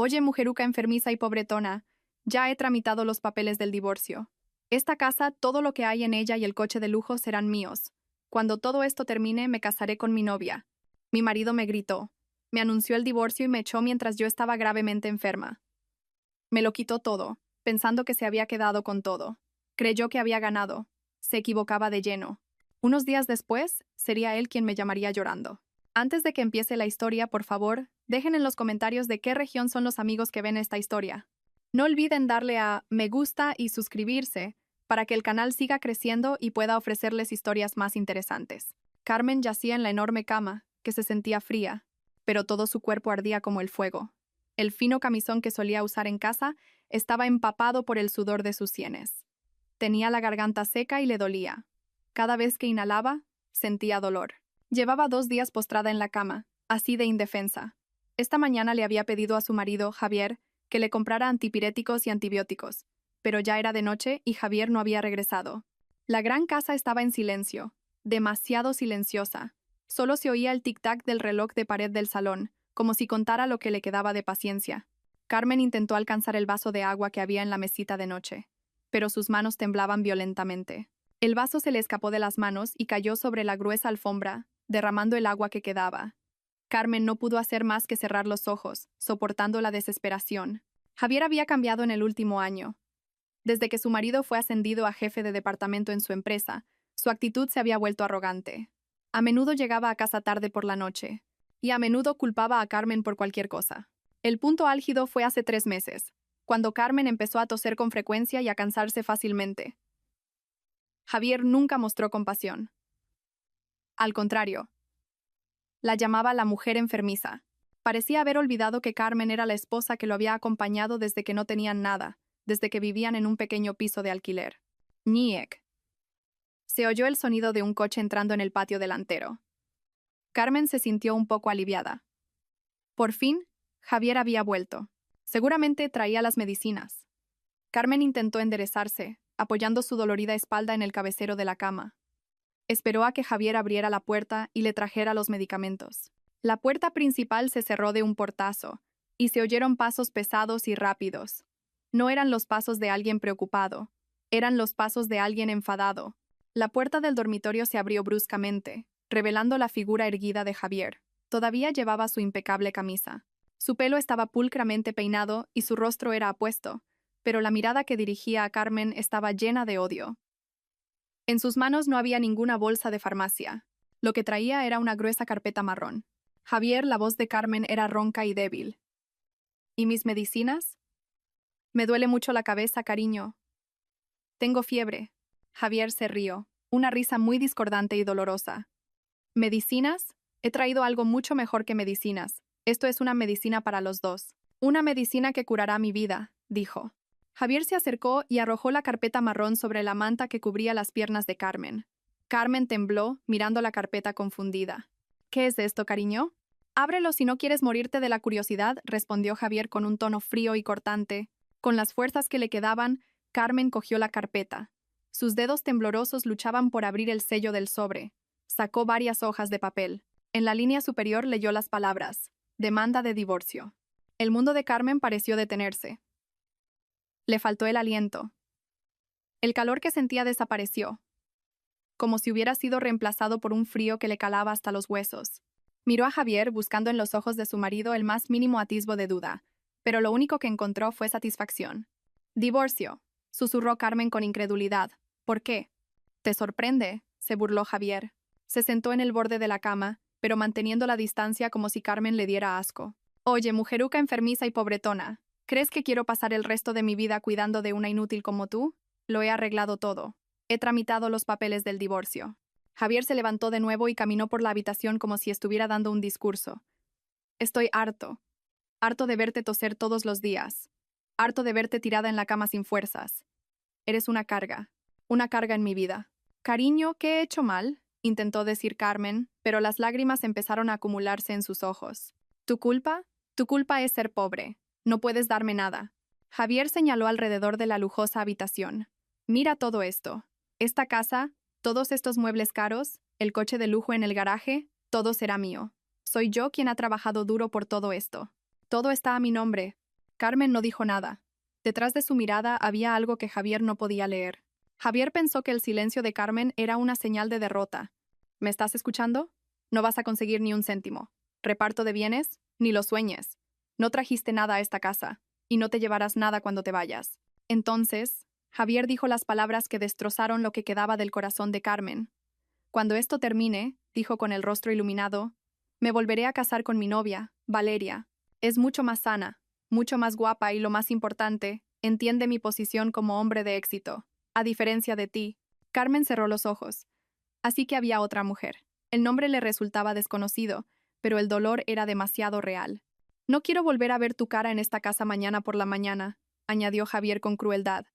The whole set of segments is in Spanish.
Oye, mujeruca enfermiza y pobretona, ya he tramitado los papeles del divorcio. Esta casa, todo lo que hay en ella y el coche de lujo serán míos. Cuando todo esto termine, me casaré con mi novia. Mi marido me gritó. Me anunció el divorcio y me echó mientras yo estaba gravemente enferma. Me lo quitó todo, pensando que se había quedado con todo. Creyó que había ganado. Se equivocaba de lleno. Unos días después, sería él quien me llamaría llorando. Antes de que empiece la historia, por favor, dejen en los comentarios de qué región son los amigos que ven esta historia. No olviden darle a me gusta y suscribirse para que el canal siga creciendo y pueda ofrecerles historias más interesantes. Carmen yacía en la enorme cama, que se sentía fría, pero todo su cuerpo ardía como el fuego. El fino camisón que solía usar en casa estaba empapado por el sudor de sus sienes. Tenía la garganta seca y le dolía. Cada vez que inhalaba, sentía dolor. Llevaba 2 días postrada en la cama, así de indefensa. Esta mañana le había pedido a su marido, Javier, que le comprara antipiréticos y antibióticos, pero ya era de noche y Javier no había regresado. La gran casa estaba en silencio, demasiado silenciosa. Solo se oía el tic-tac del reloj de pared del salón, como si contara lo que le quedaba de paciencia. Carmen intentó alcanzar el vaso de agua que había en la mesita de noche, pero sus manos temblaban violentamente. El vaso se le escapó de las manos y cayó sobre la gruesa alfombra, derramando el agua que quedaba. Carmen no pudo hacer más que cerrar los ojos, soportando la desesperación. Javier había cambiado en el último año. Desde que su marido fue ascendido a jefe de departamento en su empresa, su actitud se había vuelto arrogante. A menudo llegaba a casa tarde por la noche, y a menudo culpaba a Carmen por cualquier cosa. El punto álgido fue hace 3 meses, cuando Carmen empezó a toser con frecuencia y a cansarse fácilmente. Javier nunca mostró compasión. Al contrario, la llamaba la mujer enfermiza. Parecía haber olvidado que Carmen era la esposa que lo había acompañado desde que no tenían nada, desde que vivían en un pequeño piso de alquiler. Ñiek. Se oyó el sonido de un coche entrando en el patio delantero. Carmen se sintió un poco aliviada. Por fin, Javier había vuelto. Seguramente traía las medicinas. Carmen intentó enderezarse, apoyando su dolorida espalda en el cabecero de la cama. Esperó a que Javier abriera la puerta y le trajera los medicamentos. La puerta principal se cerró de un portazo, y se oyeron pasos pesados y rápidos. No eran los pasos de alguien preocupado, eran los pasos de alguien enfadado. La puerta del dormitorio se abrió bruscamente, revelando la figura erguida de Javier. Todavía llevaba su impecable camisa. Su pelo estaba pulcramente peinado y su rostro era apuesto, pero la mirada que dirigía a Carmen estaba llena de odio. En sus manos no había ninguna bolsa de farmacia. Lo que traía era una gruesa carpeta marrón. Javier, la voz de Carmen era ronca y débil. ¿Y mis medicinas? Me duele mucho la cabeza, cariño. Tengo fiebre. Javier se rió, una risa muy discordante y dolorosa. ¿Medicinas? He traído algo mucho mejor que medicinas. Esto es una medicina para los dos. Una medicina que curará mi vida, dijo. Javier se acercó y arrojó la carpeta marrón sobre la manta que cubría las piernas de Carmen. Carmen tembló, mirando la carpeta confundida. ¿Qué es esto, cariño? Ábrelo si no quieres morirte de la curiosidad, respondió Javier con un tono frío y cortante. Con las fuerzas que le quedaban, Carmen cogió la carpeta. Sus dedos temblorosos luchaban por abrir el sello del sobre. Sacó varias hojas de papel. En la línea superior leyó las palabras: demanda de divorcio. El mundo de Carmen pareció detenerse. Le faltó el aliento. El calor que sentía desapareció, como si hubiera sido reemplazado por un frío que le calaba hasta los huesos. Miró a Javier buscando en los ojos de su marido el más mínimo atisbo de duda, pero lo único que encontró fue satisfacción. Divorcio, susurró Carmen con incredulidad. ¿Por qué? ¿Te sorprende?, se burló Javier. Se sentó en el borde de la cama, pero manteniendo la distancia como si Carmen le diera asco. Oye, mujeruca enfermiza y pobretona, ¿crees que quiero pasar el resto de mi vida cuidando de una inútil como tú? Lo he arreglado todo. He tramitado los papeles del divorcio. Javier se levantó de nuevo y caminó por la habitación como si estuviera dando un discurso. Estoy harto. Harto de verte toser todos los días. Harto de verte tirada en la cama sin fuerzas. Eres una carga en mi vida. Cariño, ¿qué he hecho mal?, intentó decir Carmen, pero las lágrimas empezaron a acumularse en sus ojos. ¿Tu culpa? Tu culpa es ser pobre. No puedes darme nada. Javier señaló alrededor de la lujosa habitación. Mira todo esto. Esta casa, todos estos muebles caros, el coche de lujo en el garaje, todo será mío. Soy yo quien ha trabajado duro por todo esto. Todo está a mi nombre. Carmen no dijo nada. Detrás de su mirada había algo que Javier no podía leer. Javier pensó que el silencio de Carmen era una señal de derrota. ¿Me estás escuchando? No vas a conseguir ni un céntimo. Reparto de bienes, ni lo sueñes. No trajiste nada a esta casa, y no te llevarás nada cuando te vayas. Entonces, Javier dijo las palabras que destrozaron lo que quedaba del corazón de Carmen. Cuando esto termine, dijo con el rostro iluminado, me volveré a casar con mi novia, Valeria. Es mucho más sana, mucho más guapa y lo más importante, entiende mi posición como hombre de éxito. A diferencia de ti, Carmen cerró los ojos. Así que había otra mujer. El nombre le resultaba desconocido, pero el dolor era demasiado real. No quiero volver a ver tu cara en esta casa mañana por la mañana, añadió Javier con crueldad.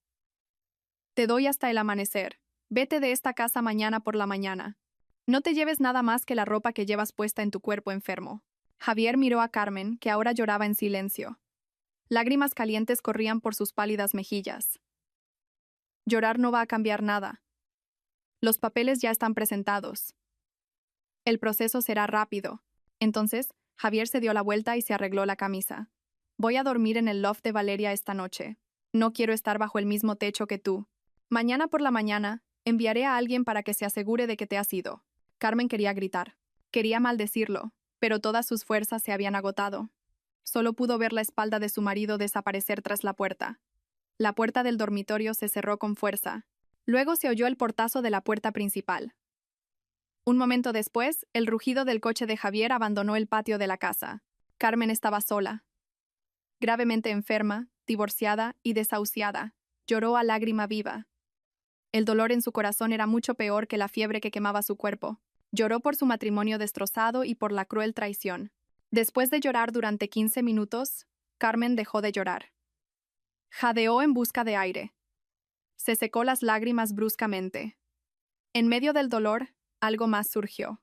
Te doy hasta el amanecer. Vete de esta casa mañana por la mañana. No te lleves nada más que la ropa que llevas puesta en tu cuerpo enfermo. Javier miró a Carmen, que ahora lloraba en silencio. Lágrimas calientes corrían por sus pálidas mejillas. Llorar no va a cambiar nada. Los papeles ya están presentados. El proceso será rápido. Entonces, Javier se dio la vuelta y se arregló la camisa. Voy a dormir en el loft de Valeria esta noche. No quiero estar bajo el mismo techo que tú. Mañana por la mañana, enviaré a alguien para que se asegure de que te has ido. Carmen quería gritar. Quería maldecirlo, pero todas sus fuerzas se habían agotado. Solo pudo ver la espalda de su marido desaparecer tras la puerta. La puerta del dormitorio se cerró con fuerza. Luego se oyó el portazo de la puerta principal. Un momento después, el rugido del coche de Javier abandonó el patio de la casa. Carmen estaba sola. Gravemente enferma, divorciada y desahuciada. Lloró a lágrima viva. El dolor en su corazón era mucho peor que la fiebre que quemaba su cuerpo. Lloró por su matrimonio destrozado y por la cruel traición. Después de llorar durante 15 minutos, Carmen dejó de llorar. Jadeó en busca de aire. Se secó las lágrimas bruscamente. En medio del dolor, algo más surgió.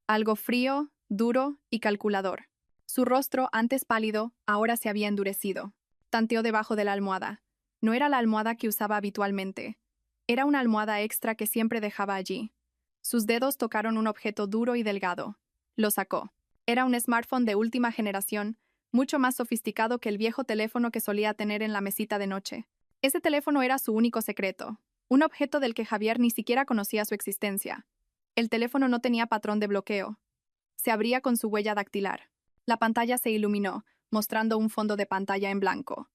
Algo frío, duro y calculador. Su rostro, antes pálido, ahora se había endurecido. Tanteó debajo de la almohada. No era la almohada que usaba habitualmente. Era una almohada extra que siempre dejaba allí. Sus dedos tocaron un objeto duro y delgado. Lo sacó. Era un smartphone de última generación, mucho más sofisticado que el viejo teléfono que solía tener en la mesita de noche. Ese teléfono era su único secreto, un objeto del que Javier ni siquiera conocía su existencia. El teléfono no tenía patrón de bloqueo. Se abría con su huella dactilar. La pantalla se iluminó, mostrando un fondo de pantalla en blanco.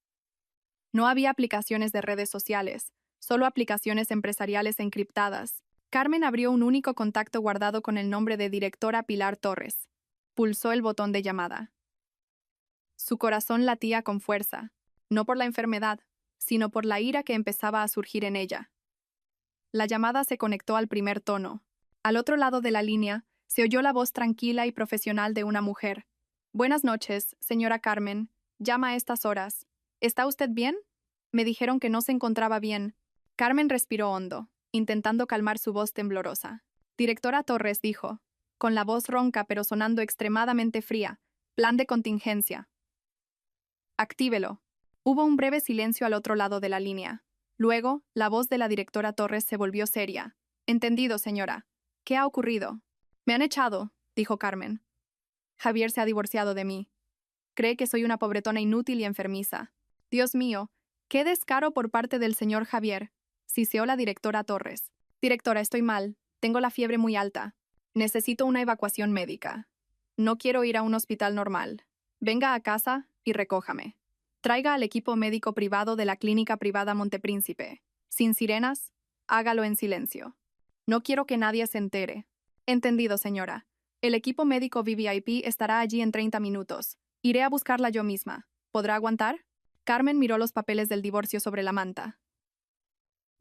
No había aplicaciones de redes sociales, solo aplicaciones empresariales encriptadas. Carmen abrió un único contacto guardado con el nombre de directora Pilar Torres. Pulsó el botón de llamada. Su corazón latía con fuerza, no por la enfermedad, sino por la ira que empezaba a surgir en ella. La llamada se conectó al primer tono. Al otro lado de la línea, se oyó la voz tranquila y profesional de una mujer. Buenas noches, señora Carmen. Llama a estas horas. ¿Está usted bien? Me dijeron que no se encontraba bien. Carmen respiró hondo, intentando calmar su voz temblorosa. Directora Torres dijo, con la voz ronca pero sonando extremadamente fría, plan de contingencia. Actívelo. Hubo un breve silencio al otro lado de la línea. Luego, la voz de la directora Torres se volvió seria. Entendido, señora. ¿Qué ha ocurrido? Me han echado, dijo Carmen. Javier se ha divorciado de mí. Cree que soy una pobretona inútil y enfermiza. Dios mío, qué descaro por parte del señor Javier, siseó la directora Torres. Directora, estoy mal. Tengo la fiebre muy alta. Necesito una evacuación médica. No quiero ir a un hospital normal. Venga a casa y recójame. Traiga al equipo médico privado de la clínica privada Montepríncipe. Sin sirenas, hágalo en silencio. No quiero que nadie se entere. Entendido, señora. El equipo médico VVIP estará allí en 30 minutos. Iré a buscarla yo misma. ¿Podrá aguantar? Carmen miró los papeles del divorcio sobre la manta.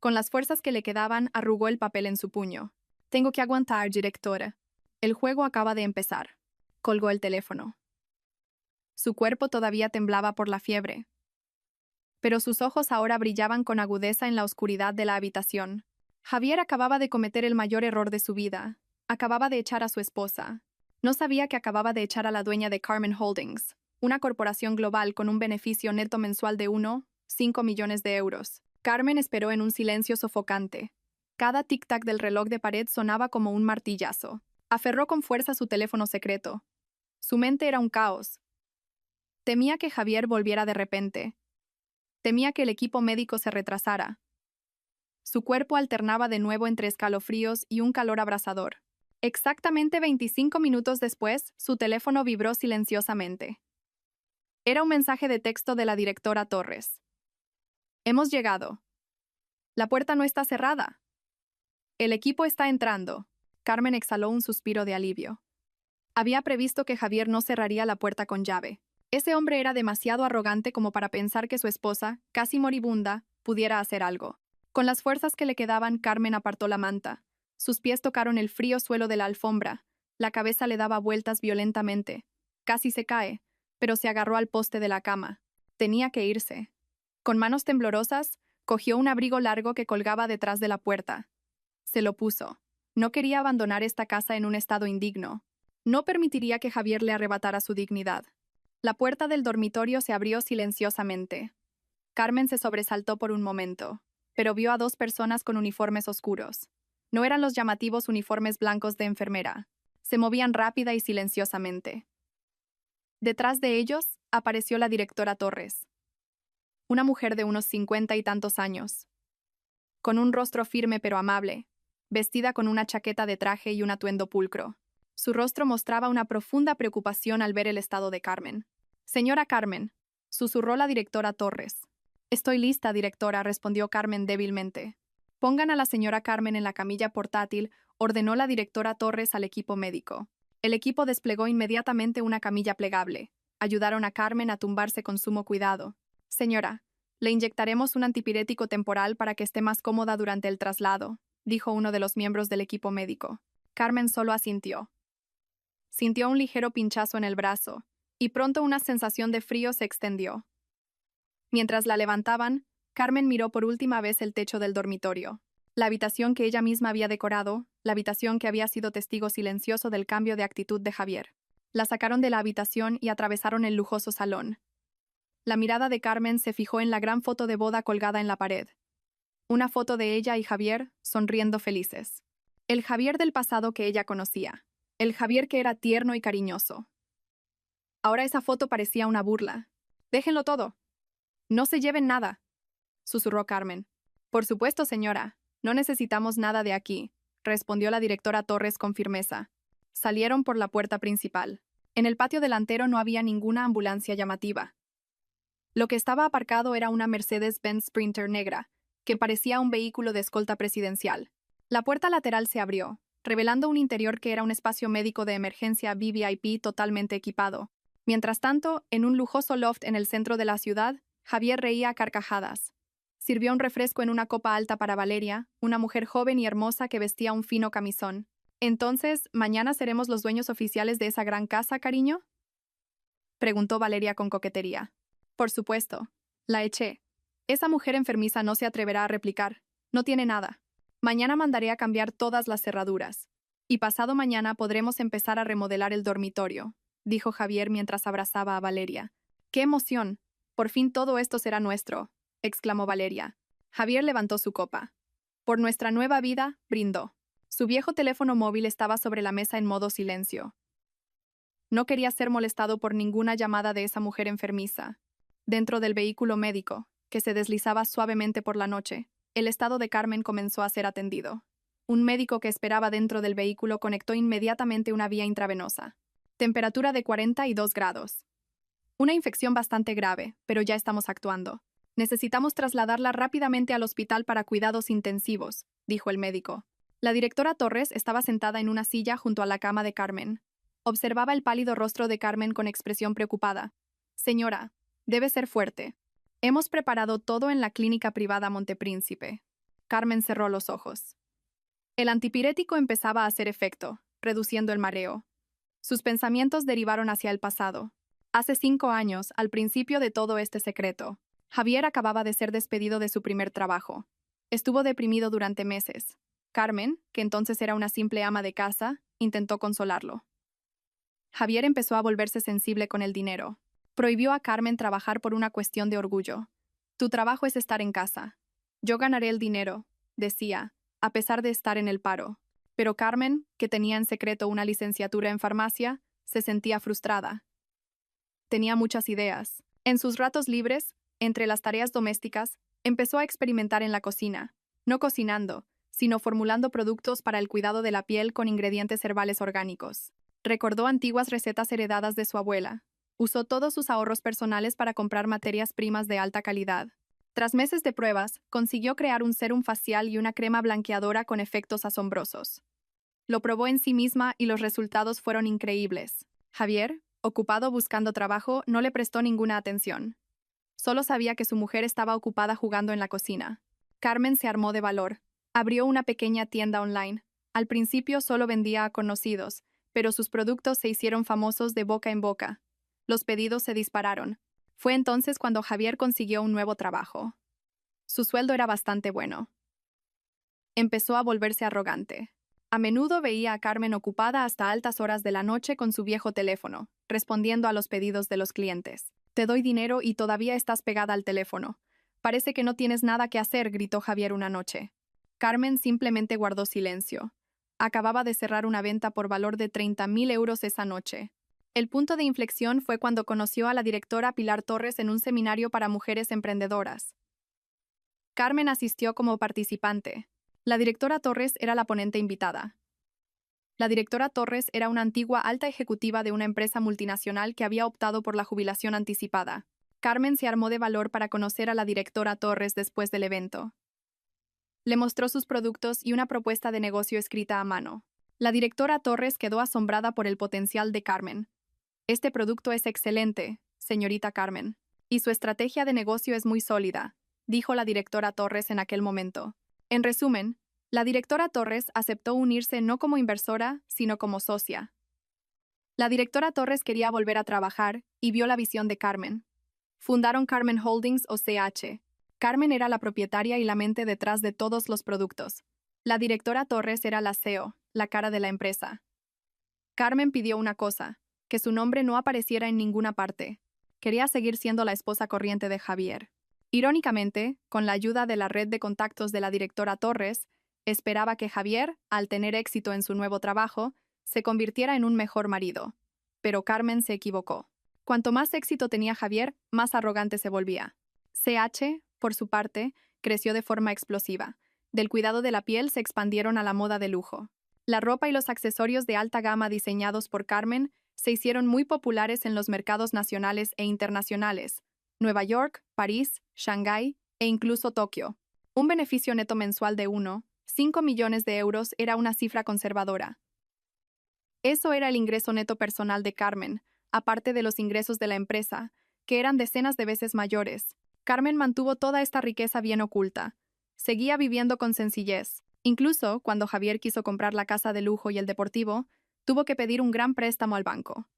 Con las fuerzas que le quedaban, arrugó el papel en su puño. Tengo que aguantar, directora. El juego acaba de empezar. Colgó el teléfono. Su cuerpo todavía temblaba por la fiebre. Pero sus ojos ahora brillaban con agudeza en la oscuridad de la habitación. Javier acababa de cometer el mayor error de su vida. Acababa de echar a su esposa. No sabía que acababa de echar a la dueña de Carmen Holdings, una corporación global con un beneficio neto mensual de 1,5 millones de euros. Carmen esperó en un silencio sofocante. Cada tic-tac del reloj de pared sonaba como un martillazo. Aferró con fuerza su teléfono secreto. Su mente era un caos. Temía que Javier volviera de repente. Temía que el equipo médico se retrasara. Su cuerpo alternaba de nuevo entre escalofríos y un calor abrasador. Exactamente 25 minutos después, su teléfono vibró silenciosamente. Era un mensaje de texto de la directora Torres. Hemos llegado. La puerta no está cerrada. El equipo está entrando. Carmen exhaló un suspiro de alivio. Había previsto que Javier no cerraría la puerta con llave. Ese hombre era demasiado arrogante como para pensar que su esposa, casi moribunda, pudiera hacer algo. Con las fuerzas que le quedaban, Carmen apartó la manta. Sus pies tocaron el frío suelo de la alfombra. La cabeza le daba vueltas violentamente. Casi se cae, pero se agarró al poste de la cama. Tenía que irse. Con manos temblorosas, cogió un abrigo largo que colgaba detrás de la puerta. Se lo puso. No quería abandonar esta casa en un estado indigno. No permitiría que Javier le arrebatara su dignidad. La puerta del dormitorio se abrió silenciosamente. Carmen se sobresaltó por un momento, pero vio a dos personas con uniformes oscuros. No eran los llamativos uniformes blancos de enfermera. Se movían rápida y silenciosamente. Detrás de ellos apareció la directora Torres. Una mujer de unos 50 y tantos años. Con un rostro firme pero amable, vestida con una chaqueta de traje y un atuendo pulcro. Su rostro mostraba una profunda preocupación al ver el estado de Carmen. «Señora Carmen», susurró la directora Torres. «Estoy lista, directora», respondió Carmen débilmente. «Pongan a la señora Carmen en la camilla portátil», ordenó la directora Torres al equipo médico. El equipo desplegó inmediatamente una camilla plegable. Ayudaron a Carmen a tumbarse con sumo cuidado. «Señora, le inyectaremos un antipirético temporal para que esté más cómoda durante el traslado», dijo uno de los miembros del equipo médico. Carmen solo asintió. Sintió un ligero pinchazo en el brazo, y pronto una sensación de frío se extendió. Mientras la levantaban, Carmen miró por última vez el techo del dormitorio. La habitación que ella misma había decorado, la habitación que había sido testigo silencioso del cambio de actitud de Javier. La sacaron de la habitación y atravesaron el lujoso salón. La mirada de Carmen se fijó en la gran foto de boda colgada en la pared. Una foto de ella y Javier, sonriendo felices. El Javier del pasado que ella conocía. El Javier que era tierno y cariñoso. Ahora esa foto parecía una burla. «Déjenlo todo. No se lleven nada», susurró Carmen. «Por supuesto, señora. No necesitamos nada de aquí», respondió la directora Torres con firmeza. Salieron por la puerta principal. En el patio delantero no había ninguna ambulancia llamativa. Lo que estaba aparcado era una Mercedes-Benz Sprinter negra, que parecía un vehículo de escolta presidencial. La puerta lateral se abrió, revelando un interior que era un espacio médico de emergencia VVIP totalmente equipado. Mientras tanto, en un lujoso loft en el centro de la ciudad, Javier reía a carcajadas. Sirvió un refresco en una copa alta para Valeria, una mujer joven y hermosa que vestía un fino camisón. «Entonces, ¿mañana seremos los dueños oficiales de esa gran casa, cariño?», preguntó Valeria con coquetería. «Por supuesto. La eché. Esa mujer enfermiza no se atreverá a replicar. No tiene nada. Mañana mandaré a cambiar todas las cerraduras. Y pasado mañana podremos empezar a remodelar el dormitorio», dijo Javier mientras abrazaba a Valeria. «¡Qué emoción! Por fin todo esto será nuestro», exclamó Valeria. Javier levantó su copa. «Por nuestra nueva vida», brindó. Su viejo teléfono móvil estaba sobre la mesa en modo silencio. No quería ser molestado por ninguna llamada de esa mujer enfermiza. Dentro del vehículo médico, que se deslizaba suavemente por la noche, el estado de Carmen comenzó a ser atendido. Un médico que esperaba dentro del vehículo conectó inmediatamente una vía intravenosa. Temperatura de 42 grados. Una infección bastante grave, pero ya estamos actuando. Necesitamos trasladarla rápidamente al hospital para cuidados intensivos, dijo el médico. La directora Torres estaba sentada en una silla junto a la cama de Carmen. Observaba el pálido rostro de Carmen con expresión preocupada. «Señora, debe ser fuerte. Hemos preparado todo en la clínica privada Montepríncipe». Carmen cerró los ojos. El antipirético empezaba a hacer efecto, reduciendo el mareo. Sus pensamientos derivaron hacia el pasado. Hace 5 años, al principio de todo este secreto, Javier acababa de ser despedido de su primer trabajo. Estuvo deprimido durante meses. Carmen, que entonces era una simple ama de casa, intentó consolarlo. Javier empezó a volverse sensible con el dinero. Prohibió a Carmen trabajar por una cuestión de orgullo. «Tu trabajo es estar en casa. Yo ganaré el dinero», decía, a pesar de estar en el paro. Pero Carmen, que tenía en secreto una licenciatura en farmacia, se sentía frustrada. tenía muchas ideas. En sus ratos libres, entre las tareas domésticas, empezó a experimentar en la cocina, no cocinando, sino formulando productos para el cuidado de la piel con ingredientes herbales orgánicos. Recordó antiguas recetas heredadas de su abuela. Usó todos sus ahorros personales para comprar materias primas de alta calidad. Tras meses de pruebas, consiguió crear un sérum facial y una crema blanqueadora con efectos asombrosos. Lo probó en sí misma y los resultados fueron increíbles. Javier, ocupado buscando trabajo, no le prestó ninguna atención. Solo sabía que su mujer estaba ocupada jugando en la cocina. Carmen se armó de valor. Abrió una pequeña tienda online. Al principio solo vendía a conocidos, pero sus productos se hicieron famosos de boca en boca. Los pedidos se dispararon. Fue entonces cuando Javier consiguió un nuevo trabajo. Su sueldo era bastante bueno. Empezó a volverse arrogante. A menudo veía a Carmen ocupada hasta altas horas de la noche con su viejo teléfono, respondiendo a los pedidos de los clientes. «Te doy dinero y todavía estás pegada al teléfono. Parece que no tienes nada que hacer», gritó Javier una noche. Carmen simplemente guardó silencio. Acababa de cerrar una venta por valor de 30.000 euros esa noche. El punto de inflexión fue cuando conoció a la directora Pilar Torres en un seminario para mujeres emprendedoras. Carmen asistió como participante. La directora Torres era la ponente invitada. La directora Torres era una antigua alta ejecutiva de una empresa multinacional que había optado por la jubilación anticipada. Carmen se armó de valor para conocer a la directora Torres después del evento. Le mostró sus productos y una propuesta de negocio escrita a mano. La directora Torres quedó asombrada por el potencial de Carmen. «Este producto es excelente, señorita Carmen, y su estrategia de negocio es muy sólida», dijo la directora Torres en aquel momento. En resumen, la directora Torres aceptó unirse no como inversora, sino como socia. La directora Torres quería volver a trabajar y vio la visión de Carmen. Fundaron Carmen Holdings o CH. Carmen era la propietaria y la mente detrás de todos los productos. La directora Torres era la CEO, la cara de la empresa. Carmen pidió una cosa, que su nombre no apareciera en ninguna parte. Quería seguir siendo la esposa corriente de Javier. Irónicamente, con la ayuda de la red de contactos de la directora Torres, esperaba que Javier, al tener éxito en su nuevo trabajo, se convirtiera en un mejor marido. Pero Carmen se equivocó. Cuanto más éxito tenía Javier, más arrogante se volvía. CH, por su parte, creció de forma explosiva. Del cuidado de la piel se expandieron a la moda de lujo. La ropa y los accesorios de alta gama diseñados por Carmen se hicieron muy populares en los mercados nacionales e internacionales: Nueva York, París, Shanghái e incluso Tokio. Un beneficio neto mensual de 1,5 millones de euros era una cifra conservadora. Eso era el ingreso neto personal de Carmen, aparte de los ingresos de la empresa, que eran decenas de veces mayores. Carmen mantuvo toda esta riqueza bien oculta. Seguía viviendo con sencillez. Incluso, cuando Javier quiso comprar la casa de lujo y el deportivo, tuvo que pedir un gran préstamo al banco.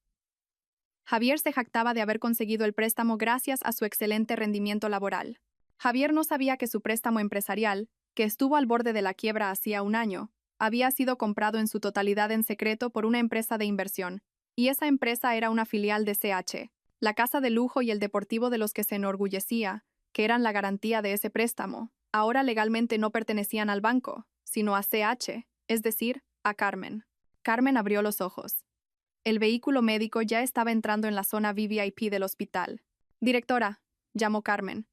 Javier se jactaba de haber conseguido el préstamo gracias a su excelente rendimiento laboral. Javier no sabía que su préstamo empresarial, que estuvo al borde de la quiebra hacía un año, había sido comprado en su totalidad en secreto por una empresa de inversión, y esa empresa era una filial de CH. La casa de lujo y el deportivo de los que se enorgullecía, que eran la garantía de ese préstamo, ahora legalmente no pertenecían al banco, sino a CH, es decir, a Carmen. Carmen abrió los ojos. El vehículo médico ya estaba entrando en la zona VVIP del hospital. «Directora», llamó Carmen.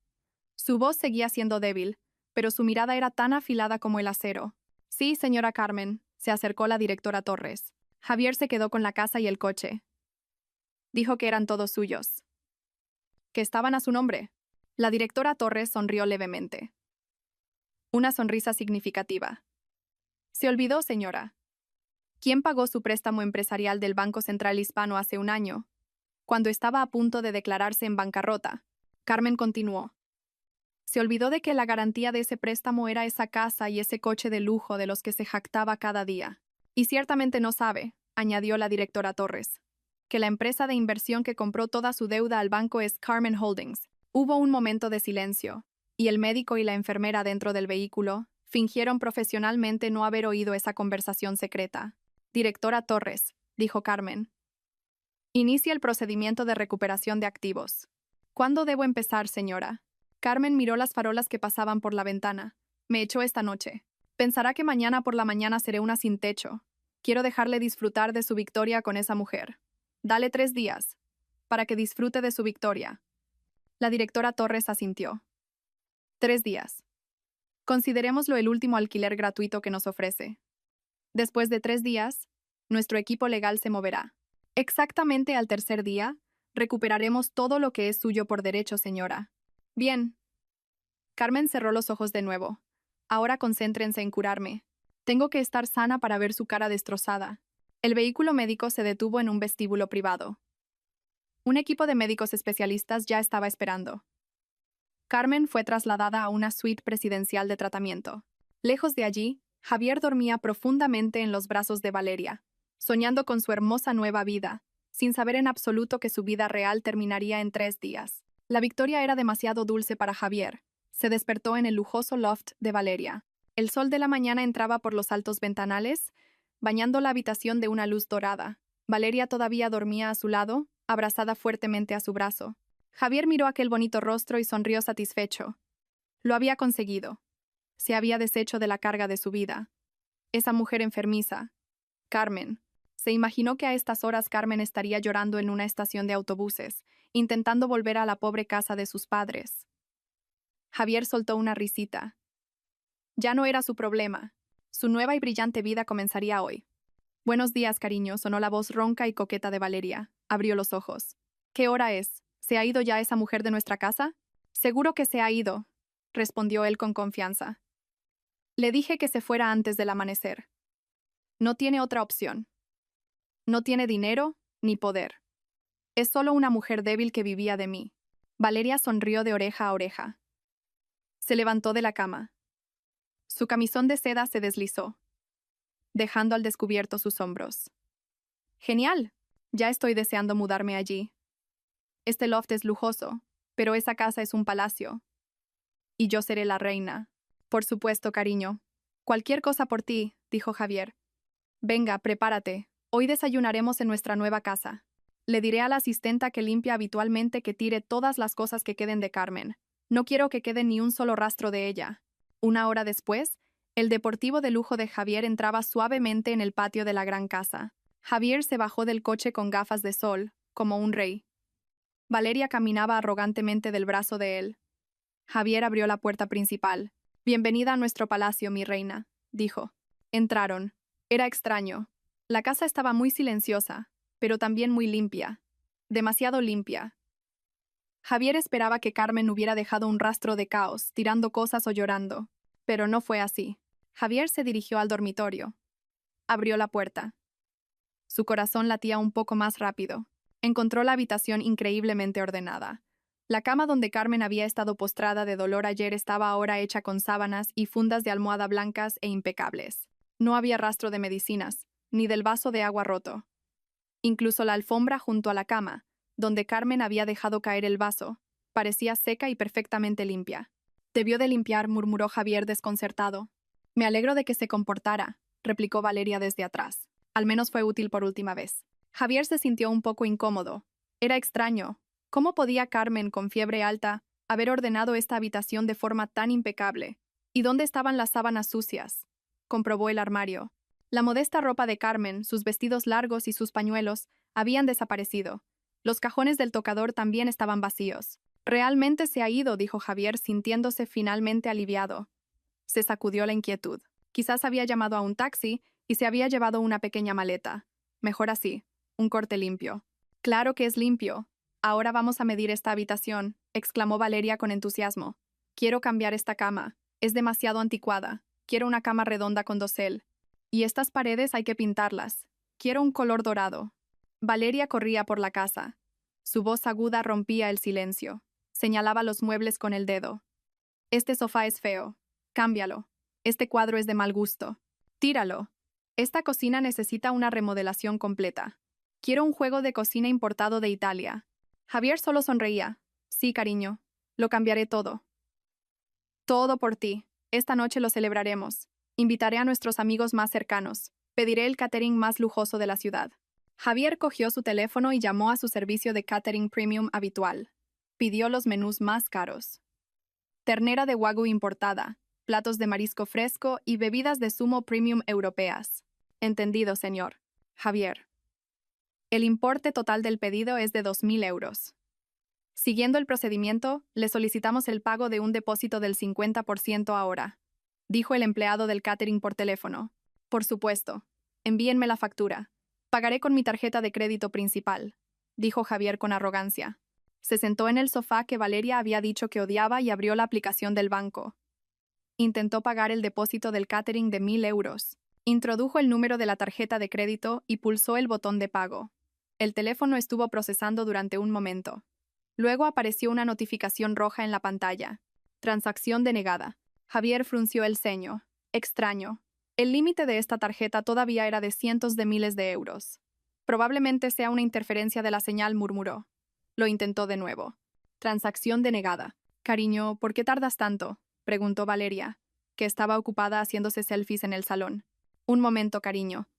Su voz seguía siendo débil, pero su mirada era tan afilada como el acero. «Sí, señora Carmen», se acercó la directora Torres. Javier se quedó con la casa y el coche. Dijo que eran todos suyos. Que estaban a su nombre. La directora Torres sonrió levemente. Una sonrisa significativa. «Se olvidó, señora. ¿Quién pagó su préstamo empresarial del Banco Central Hispano hace un año, cuando estaba a punto de declararse en bancarrota?» Carmen continuó. «Se olvidó de que la garantía de ese préstamo era esa casa y ese coche de lujo de los que se jactaba cada día. Y ciertamente no sabe», añadió la directora Torres, «que la empresa de inversión que compró toda su deuda al banco es Carmen Holdings». Hubo un momento de silencio, y el médico y la enfermera dentro del vehículo fingieron profesionalmente no haber oído esa conversación secreta. «Directora Torres», dijo Carmen. «Inicia el procedimiento de recuperación de activos». «¿Cuándo debo empezar, señora?» Carmen miró las farolas que pasaban por la ventana. «Me echó esta noche. Pensará que mañana por la mañana seré una sin techo. Quiero dejarle disfrutar de su victoria con esa mujer. Dale 3 días. para que disfrute de su victoria. La directora Torres asintió. 3 días. Considerémoslo el último alquiler gratuito que nos ofrece. Después de 3 días, nuestro equipo legal se moverá. Exactamente al tercer día, recuperaremos todo lo que es suyo por derecho, señora. Bien. Carmen cerró los ojos de nuevo. Ahora concéntrense en curarme. Tengo que estar sana para ver su cara destrozada. El vehículo médico se detuvo en un vestíbulo privado. Un equipo de médicos especialistas ya estaba esperando. Carmen fue trasladada a una suite presidencial de tratamiento. Lejos de allí, Javier dormía profundamente en los brazos de Valeria, soñando con su hermosa nueva vida, sin saber en absoluto que su vida real terminaría en 3 días. La victoria era demasiado dulce para Javier. Se despertó en el lujoso loft de Valeria. El sol de la mañana entraba por los altos ventanales, bañando la habitación de una luz dorada. Valeria todavía dormía a su lado, abrazada fuertemente a su brazo. Javier miró aquel bonito rostro y sonrió satisfecho. Lo había conseguido. Se había deshecho de la carga de su vida. Esa mujer enfermiza. Carmen. Se imaginó que a estas horas Carmen estaría llorando en una estación de autobuses, intentando volver a la pobre casa de sus padres. Javier soltó una risita. Ya no era su problema. Su nueva y brillante vida comenzaría hoy. Buenos días, cariño, sonó la voz ronca y coqueta de Valeria. Abrió los ojos. ¿Qué hora es? ¿Se ha ido ya esa mujer de nuestra casa? Seguro que se ha ido, respondió él con confianza. Le dije que se fuera antes del amanecer. No tiene otra opción. No tiene dinero ni poder. Es solo una mujer débil que vivía de mí. Valeria sonrió de oreja a oreja. Se levantó de la cama. Su camisón de seda se deslizó, dejando al descubierto sus hombros. Genial. Ya estoy deseando mudarme allí. Este loft es lujoso, pero esa casa es un palacio. Y yo seré la reina. Por supuesto, cariño. Cualquier cosa por ti, dijo Javier. Venga, prepárate. Hoy desayunaremos en nuestra nueva casa. Le diré a la asistenta que limpia habitualmente que tire todas las cosas que queden de Carmen. No quiero que quede ni un solo rastro de ella. 1 hora después, el deportivo de lujo de Javier entraba suavemente en el patio de la gran casa. Javier se bajó del coche con gafas de sol, como un rey. Valeria caminaba arrogantemente del brazo de él. Javier abrió la puerta principal. Bienvenida a nuestro palacio, mi reina, dijo. Entraron. Era extraño. La casa estaba muy silenciosa, pero también muy limpia. Demasiado limpia. Javier esperaba que Carmen hubiera dejado un rastro de caos, tirando cosas o llorando. Pero no fue así. Javier se dirigió al dormitorio. Abrió la puerta. Su corazón latía un poco más rápido. Encontró la habitación increíblemente ordenada. La cama donde Carmen había estado postrada de dolor ayer estaba ahora hecha con sábanas y fundas de almohada blancas e impecables. No había rastro de medicinas, ni del vaso de agua roto. Incluso la alfombra junto a la cama, donde Carmen había dejado caer el vaso, parecía seca y perfectamente limpia. Debió de limpiar, murmuró Javier desconcertado. Me alegro de que se comportara, replicó Valeria desde atrás. Al menos fue útil por última vez. Javier se sintió un poco incómodo. Era extraño. ¿Cómo podía Carmen, con fiebre alta, haber ordenado esta habitación de forma tan impecable? ¿Y dónde estaban las sábanas sucias? Comprobó el armario. La modesta ropa de Carmen, sus vestidos largos y sus pañuelos, habían desaparecido. Los cajones del tocador también estaban vacíos. Realmente se ha ido, dijo Javier, sintiéndose finalmente aliviado. Se sacudió la inquietud. Quizás había llamado a un taxi y se había llevado una pequeña maleta. Mejor así. Un corte limpio. Claro que es limpio. Ahora vamos a medir esta habitación, exclamó Valeria con entusiasmo. Quiero cambiar esta cama. Es demasiado anticuada. Quiero una cama redonda con dosel. Y estas paredes hay que pintarlas. Quiero un color dorado. Valeria corría por la casa. Su voz aguda rompía el silencio. Señalaba los muebles con el dedo. Este sofá es feo. Cámbialo. Este cuadro es de mal gusto. Tíralo. Esta cocina necesita una remodelación completa. Quiero un juego de cocina importado de Italia. Javier solo sonreía. Sí, cariño. Lo cambiaré todo. Todo por ti. Esta noche lo celebraremos. Invitaré a nuestros amigos más cercanos. Pediré el catering más lujoso de la ciudad. Javier cogió su teléfono y llamó a su servicio de catering premium habitual. Pidió los menús más caros. Ternera de wagyu importada, platos de marisco fresco y bebidas de zumo premium europeas. Entendido, señor. Javier. El importe total del pedido es de 2.000 euros. Siguiendo el procedimiento, le solicitamos el pago de un depósito del 50% ahora, dijo el empleado del catering por teléfono. Por supuesto. Envíenme la factura. Pagaré con mi tarjeta de crédito principal, dijo Javier con arrogancia. Se sentó en el sofá que Valeria había dicho que odiaba y abrió la aplicación del banco. Intentó pagar el depósito del catering de 1.000 euros. Introdujo el número de la tarjeta de crédito y pulsó el botón de pago. El teléfono estuvo procesando durante un momento. Luego apareció una notificación roja en la pantalla. Transacción denegada. Javier frunció el ceño. Extraño. El límite de esta tarjeta todavía era de cientos de miles de euros. Probablemente sea una interferencia de la señal, murmuró. Lo intentó de nuevo. Transacción denegada. Cariño, ¿por qué tardas tanto?, preguntó Valeria, que estaba ocupada haciéndose selfies en el salón. Un momento, cariño.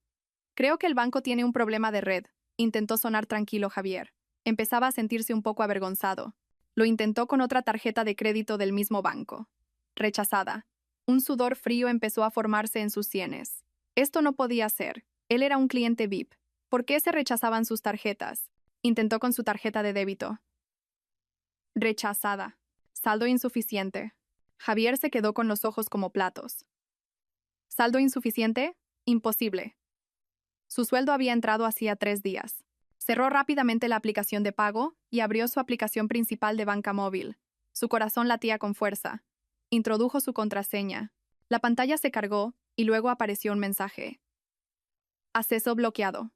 Creo que el banco tiene un problema de red. Intentó sonar tranquilo Javier. Empezaba a sentirse un poco avergonzado. Lo intentó con otra tarjeta de crédito del mismo banco. Rechazada. Un sudor frío empezó a formarse en sus sienes. Esto no podía ser. Él era un cliente VIP. ¿Por qué se rechazaban sus tarjetas? Intentó con su tarjeta de débito. Rechazada. Saldo insuficiente. Javier se quedó con los ojos como platos. ¿Saldo insuficiente? Imposible. Su sueldo había entrado hacía 3 días. Cerró rápidamente la aplicación de pago y abrió su aplicación principal de banca móvil. Su corazón latía con fuerza. Introdujo su contraseña. La pantalla se cargó y luego apareció un mensaje. Acceso bloqueado.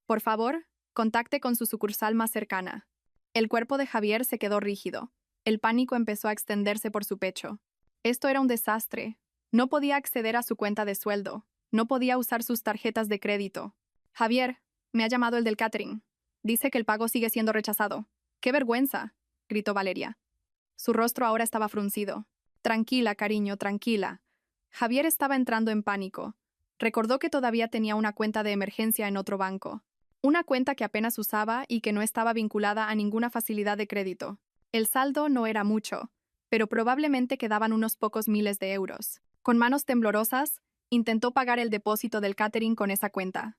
Por favor, contacte con su sucursal más cercana. El cuerpo de Javier se quedó rígido. El pánico empezó a extenderse por su pecho. Esto era un desastre. No podía acceder a su cuenta de sueldo. No podía usar sus tarjetas de crédito. Javier, me ha llamado el del catering. Dice que el pago sigue siendo rechazado. ¡Qué vergüenza!, gritó Valeria. Su rostro ahora estaba fruncido. Tranquila, cariño, tranquila. Javier estaba entrando en pánico. Recordó que todavía tenía una cuenta de emergencia en otro banco. Una cuenta que apenas usaba y que no estaba vinculada a ninguna facilidad de crédito. El saldo no era mucho, pero probablemente quedaban unos pocos miles de euros. Con manos temblorosas, intentó pagar el depósito del catering con esa cuenta.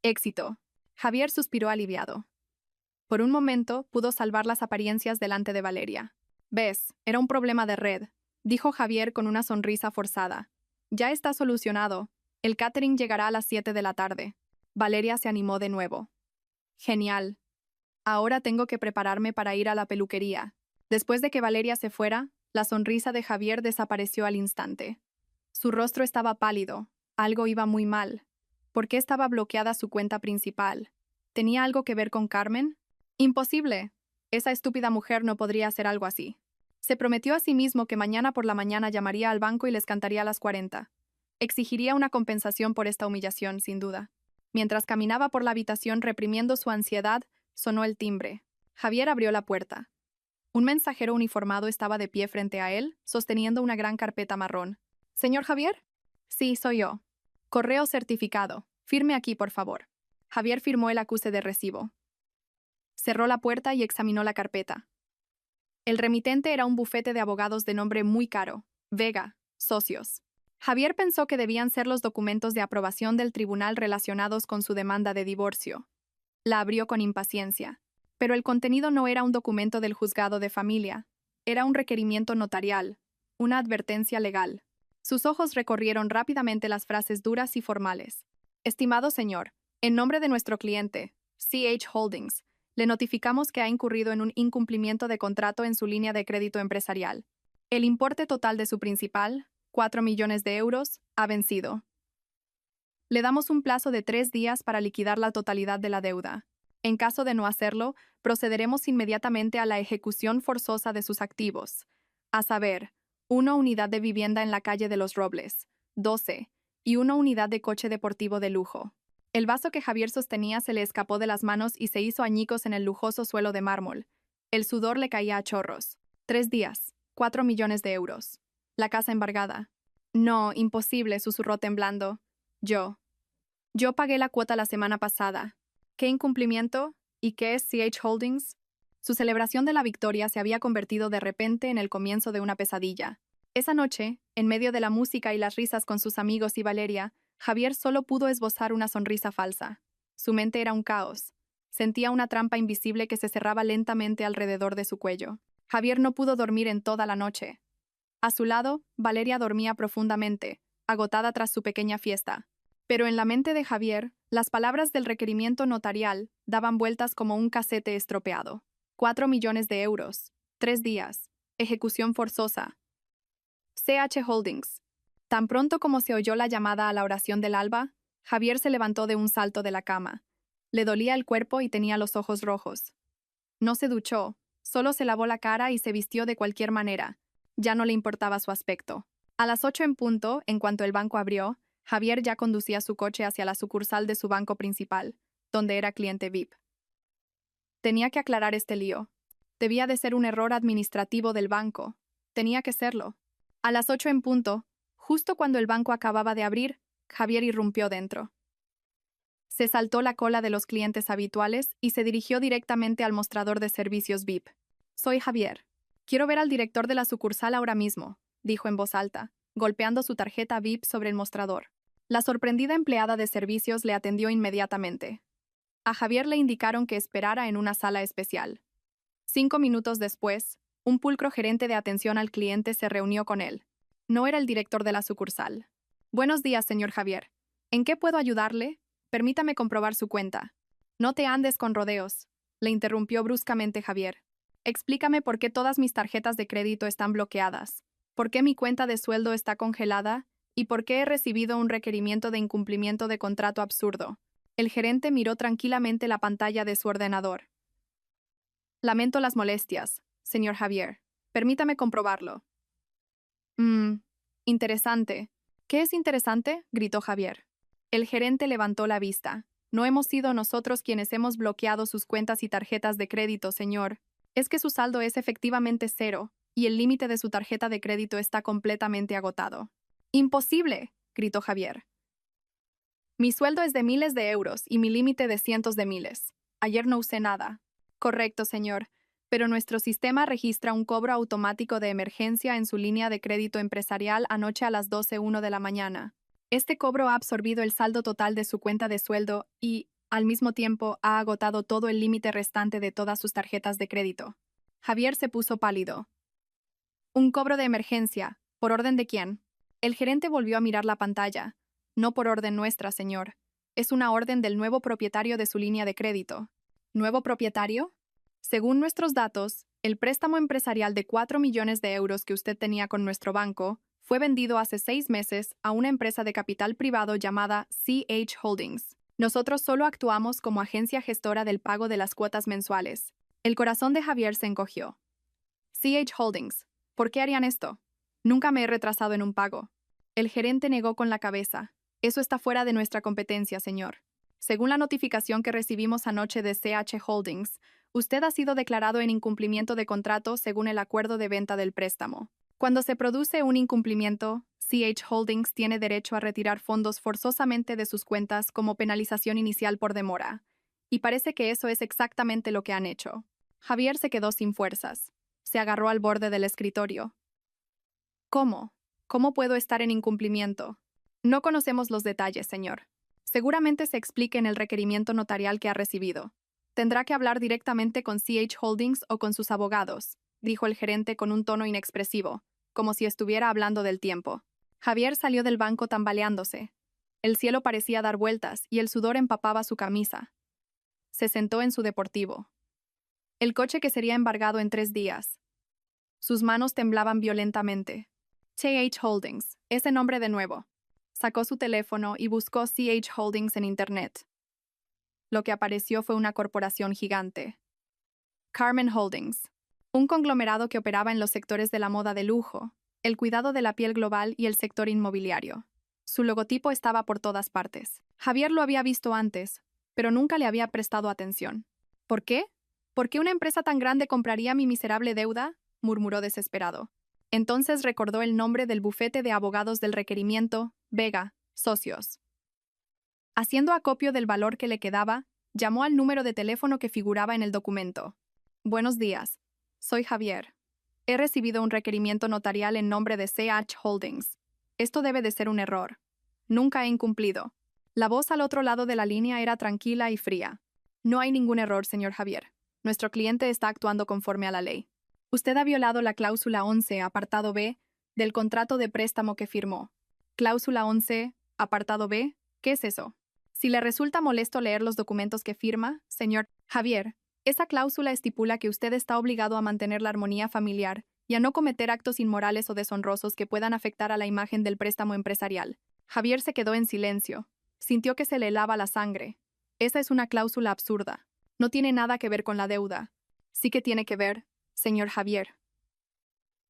Éxito. Javier suspiró aliviado. Por un momento pudo salvar las apariencias delante de Valeria. «Ves, era un problema de red», dijo Javier con una sonrisa forzada. «Ya está solucionado. El catering llegará a las 7 de la tarde». Valeria se animó de nuevo. «Genial. Ahora tengo que prepararme para ir a la peluquería». Después de que Valeria se fuera, la sonrisa de Javier desapareció al instante. Su rostro estaba pálido. Algo iba muy mal. ¿Por qué estaba bloqueada su cuenta principal? ¿Tenía algo que ver con Carmen? Imposible. Esa estúpida mujer no podría hacer algo así. Se prometió a sí mismo que mañana por la mañana llamaría al banco y les cantaría a las 40. Exigiría una compensación por esta humillación, sin duda. Mientras caminaba por la habitación reprimiendo su ansiedad, sonó el timbre. Javier abrió la puerta. Un mensajero uniformado estaba de pie frente a él, sosteniendo una gran carpeta marrón. «¿Señor Javier?» «Sí, soy yo». «Correo certificado. Firme aquí, por favor». Javier firmó el acuse de recibo. Cerró la puerta y examinó la carpeta. El remitente era un bufete de abogados de nombre muy caro, Vega, Socios. Javier pensó que debían ser los documentos de aprobación del tribunal relacionados con su demanda de divorcio. La abrió con impaciencia. Pero el contenido no era un documento del juzgado de familia. Era un requerimiento notarial, una advertencia legal. Sus ojos recorrieron rápidamente las frases duras y formales. «Estimado señor, en nombre de nuestro cliente, CH Holdings, le notificamos que ha incurrido en un incumplimiento de contrato en su línea de crédito empresarial. El importe total de su principal, 4 millones de euros, ha vencido. Le damos un plazo de 3 días para liquidar la totalidad de la deuda. En caso de no hacerlo, procederemos inmediatamente a la ejecución forzosa de sus activos, a saber, 1 unidad de vivienda en la calle de los Robles, 12, y 1 unidad de coche deportivo de lujo». El vaso que Javier sostenía se le escapó de las manos y se hizo añicos en el lujoso suelo de mármol. El sudor le caía a chorros. 3 días, 4 millones de euros. La casa embargada. «No, imposible», susurró temblando. Yo pagué la cuota la semana pasada. ¿Qué incumplimiento? ¿Y qué es CH Holdings? Su celebración de la victoria se había convertido de repente en el comienzo de una pesadilla. Esa noche, en medio de la música y las risas con sus amigos y Valeria, Javier solo pudo esbozar una sonrisa falsa. Su mente era un caos. Sentía una trampa invisible que se cerraba lentamente alrededor de su cuello. Javier no pudo dormir en toda la noche. A su lado, Valeria dormía profundamente, agotada tras su pequeña fiesta. Pero en la mente de Javier, las palabras del requerimiento notarial daban vueltas como un casete estropeado. 4 millones de euros. 3 días. Ejecución forzosa. CH Holdings. Tan pronto como se oyó la llamada a la oración del alba, Javier se levantó de un salto de la cama. Le dolía el cuerpo y tenía los ojos rojos. No se duchó, solo se lavó la cara y se vistió de cualquier manera. Ya no le importaba su aspecto. A las 8 en punto, en cuanto el banco abrió, Javier ya conducía su coche hacia la sucursal de su banco principal, donde era cliente VIP. Tenía que aclarar este lío. Debía de ser un error administrativo del banco. Tenía que serlo. A las 8 en punto, justo cuando el banco acababa de abrir, Javier irrumpió dentro. Se saltó la cola de los clientes habituales y se dirigió directamente al mostrador de servicios VIP. Soy Javier. Quiero ver al director de la sucursal ahora mismo, dijo en voz alta, golpeando su tarjeta VIP sobre el mostrador. La sorprendida empleada de servicios le atendió inmediatamente. A Javier le indicaron que esperara en una sala especial. 5 minutos después, un pulcro gerente de atención al cliente se reunió con él. No era el director de la sucursal. Buenos días, señor Javier. ¿En qué puedo ayudarle? Permítame comprobar su cuenta. No te andes con rodeos, le interrumpió bruscamente Javier. Explícame por qué todas mis tarjetas de crédito están bloqueadas, por qué mi cuenta de sueldo está congelada y por qué he recibido un requerimiento de incumplimiento de contrato absurdo. El gerente miró tranquilamente la pantalla de su ordenador. Lamento las molestias, señor Javier. Permítame comprobarlo. Interesante. ¿Qué es interesante? Gritó Javier. El gerente levantó la vista. No hemos sido nosotros quienes hemos bloqueado sus cuentas y tarjetas de crédito, señor. Es que su saldo es efectivamente cero, y el límite de su tarjeta de crédito está completamente agotado. ¡Imposible!, gritó Javier. Mi sueldo es de miles de euros y mi límite de cientos de miles. Ayer no usé nada. Correcto, señor, pero nuestro sistema registra un cobro automático de emergencia en su línea de crédito empresarial anoche a las 12:01 de la mañana. Este cobro ha absorbido el saldo total de su cuenta de sueldo y, al mismo tiempo, ha agotado todo el límite restante de todas sus tarjetas de crédito. Javier se puso pálido. Un cobro de emergencia. ¿Por orden de quién? El gerente volvió a mirar la pantalla. No por orden nuestra, señor. Es una orden del nuevo propietario de su línea de crédito. ¿Nuevo propietario? Según nuestros datos, el préstamo empresarial de 4 millones de euros que usted tenía con nuestro banco fue vendido hace 6 meses a una empresa de capital privado llamada CH Holdings. Nosotros solo actuamos como agencia gestora del pago de las cuotas mensuales. El corazón de Javier se encogió. CH Holdings. ¿Por qué harían esto? Nunca me he retrasado en un pago. El gerente negó con la cabeza. Eso está fuera de nuestra competencia, señor. Según la notificación que recibimos anoche de CH Holdings, usted ha sido declarado en incumplimiento de contrato según el acuerdo de venta del préstamo. Cuando se produce un incumplimiento, CH Holdings tiene derecho a retirar fondos forzosamente de sus cuentas como penalización inicial por demora. Y parece que eso es exactamente lo que han hecho. Javier se quedó sin fuerzas. Se agarró al borde del escritorio. ¿Cómo? ¿Cómo puedo estar en incumplimiento? No conocemos los detalles, señor. Seguramente se explique en el requerimiento notarial que ha recibido. Tendrá que hablar directamente con CH Holdings o con sus abogados, dijo el gerente con un tono inexpresivo, como si estuviera hablando del tiempo. Javier salió del banco tambaleándose. El cielo parecía dar vueltas y el sudor empapaba su camisa. Se sentó en su deportivo. El coche que sería embargado en 3 días. Sus manos temblaban violentamente. CH Holdings, ese nombre de nuevo. Sacó su teléfono y buscó CH Holdings en Internet. Lo que apareció fue una corporación gigante. Carmen Holdings, un conglomerado que operaba en los sectores de la moda de lujo, el cuidado de la piel global y el sector inmobiliario. Su logotipo estaba por todas partes. Javier lo había visto antes, pero nunca le había prestado atención. ¿Por qué? ¿Por qué una empresa tan grande compraría mi miserable deuda?, murmuró desesperado. Entonces recordó el nombre del bufete de abogados del requerimiento, Vega, Socios. Haciendo acopio del valor que le quedaba, llamó al número de teléfono que figuraba en el documento. Buenos días. Soy Javier. He recibido un requerimiento notarial en nombre de CH Holdings. Esto debe de ser un error. Nunca he incumplido. La voz al otro lado de la línea era tranquila y fría. No hay ningún error, señor Javier. Nuestro cliente está actuando conforme a la ley. Usted ha violado la cláusula 11, apartado B, del contrato de préstamo que firmó. Cláusula 11, apartado B, ¿qué es eso? Si le resulta molesto leer los documentos que firma, señor Javier, esa cláusula estipula que usted está obligado a mantener la armonía familiar y a no cometer actos inmorales o deshonrosos que puedan afectar a la imagen del préstamo empresarial. Javier se quedó en silencio. Sintió que se le helaba la sangre. Esa es una cláusula absurda. No tiene nada que ver con la deuda. Sí que tiene que ver, señor Javier.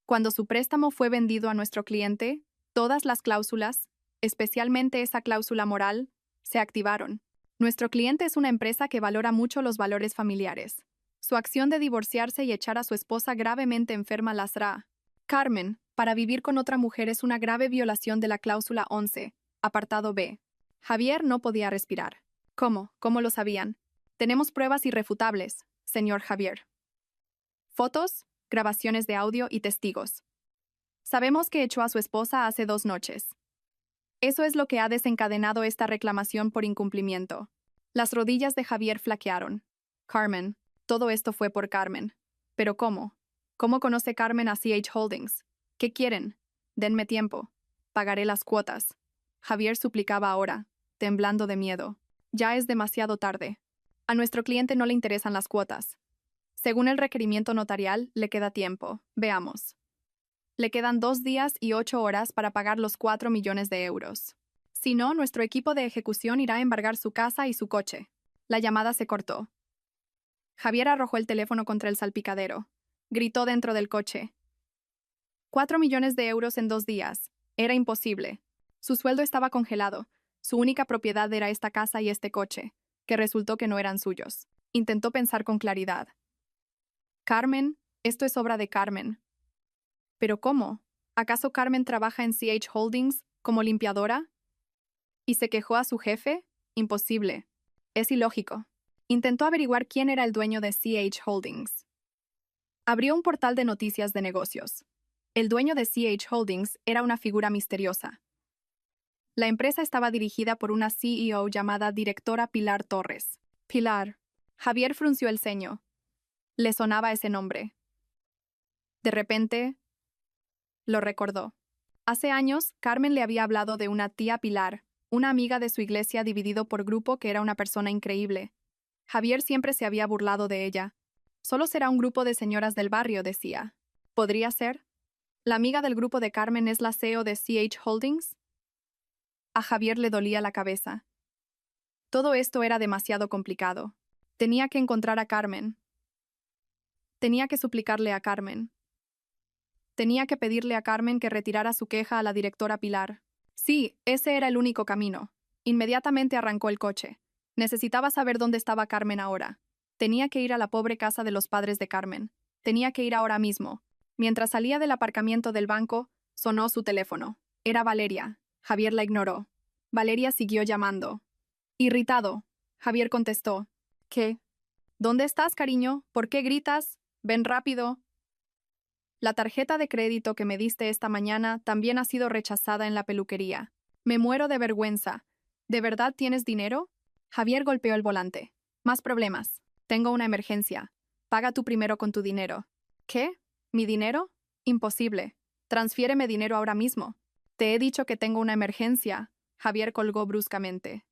Cuando su préstamo fue vendido a nuestro cliente, todas las cláusulas, especialmente esa cláusula moral, se activaron. Nuestro cliente es una empresa que valora mucho los valores familiares. Su acción de divorciarse y echar a su esposa gravemente enferma lasra. Carmen, para vivir con otra mujer es una grave violación de la cláusula 11, apartado B. Javier no podía respirar. ¿Cómo? ¿Cómo lo sabían? Tenemos pruebas irrefutables, señor Javier. Fotos, grabaciones de audio y testigos. Sabemos que echó a su esposa hace 2 noches. Eso es lo que ha desencadenado esta reclamación por incumplimiento. Las rodillas de Javier flaquearon. Carmen. Todo esto fue por Carmen. ¿Pero cómo? ¿Cómo conoce Carmen a CH Holdings? ¿Qué quieren? Denme tiempo. Pagaré las cuotas. Javier suplicaba ahora, temblando de miedo. Ya es demasiado tarde. A nuestro cliente no le interesan las cuotas. Según el requerimiento notarial, le queda tiempo. Veamos. Le quedan 2 días y 8 horas para pagar los 4 millones de euros. Si no, nuestro equipo de ejecución irá a embargar su casa y su coche. La llamada se cortó. Javier arrojó el teléfono contra el salpicadero. Gritó dentro del coche. 4 millones de euros en 2 días. Era imposible. Su sueldo estaba congelado. Su única propiedad era esta casa y este coche, que resultó que no eran suyos. Intentó pensar con claridad. Carmen, esto es obra de Carmen. ¿Pero cómo? ¿Acaso Carmen trabaja en CH Holdings como limpiadora? ¿Y se quejó a su jefe? Imposible. Es ilógico. Intentó averiguar quién era el dueño de CH Holdings. Abrió un portal de noticias de negocios. El dueño de CH Holdings era una figura misteriosa. La empresa estaba dirigida por una CEO llamada directora Pilar Torres. Pilar. Javier frunció el ceño. Le sonaba ese nombre. De repente, lo recordó. Hace años, Carmen le había hablado de una tía Pilar, una amiga de su iglesia dividido por grupo que era una persona increíble. Javier siempre se había burlado de ella. Solo será un grupo de señoras del barrio, decía. ¿Podría ser? ¿La amiga del grupo de Carmen es la CEO de CH Holdings? A Javier le dolía la cabeza. Todo esto era demasiado complicado. Tenía que encontrar a Carmen. Tenía que suplicarle a Carmen. Tenía que pedirle a Carmen que retirara su queja a la directora Pilar. Sí, ese era el único camino. Inmediatamente arrancó el coche. Necesitaba saber dónde estaba Carmen ahora. Tenía que ir a la pobre casa de los padres de Carmen. Tenía que ir ahora mismo. Mientras salía del aparcamiento del banco, sonó su teléfono. Era Valeria. Javier la ignoró. Valeria siguió llamando. Irritado, Javier contestó. ¿Qué? ¿Dónde estás, cariño? ¿Por qué gritas? Ven rápido. La tarjeta de crédito que me diste esta mañana también ha sido rechazada en la peluquería. Me muero de vergüenza. ¿De verdad tienes dinero? Javier golpeó el volante. Más problemas. Tengo una emergencia. Paga tú primero con tu dinero. ¿Qué? ¿Mi dinero? Imposible. Transfiéreme dinero ahora mismo. Te he dicho que tengo una emergencia. Javier colgó bruscamente.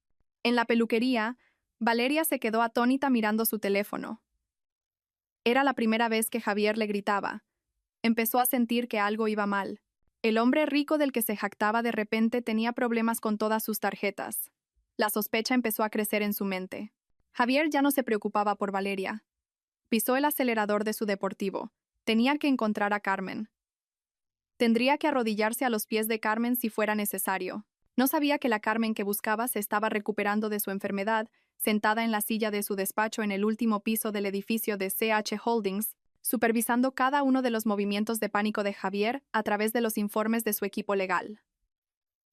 En la peluquería, Valeria se quedó atónita mirando su teléfono. Era la primera vez que Javier le gritaba. Empezó a sentir que algo iba mal. El hombre rico del que se jactaba de repente tenía problemas con todas sus tarjetas. La sospecha empezó a crecer en su mente. Javier ya no se preocupaba por Valeria. Pisó el acelerador de su deportivo. Tenía que encontrar a Carmen. Tendría que arrodillarse a los pies de Carmen si fuera necesario. No sabía que la Carmen que buscaba se estaba recuperando de su enfermedad, sentada en la silla de su despacho en el último piso del edificio de CH Holdings, supervisando cada uno de los movimientos de pánico de Javier a través de los informes de su equipo legal.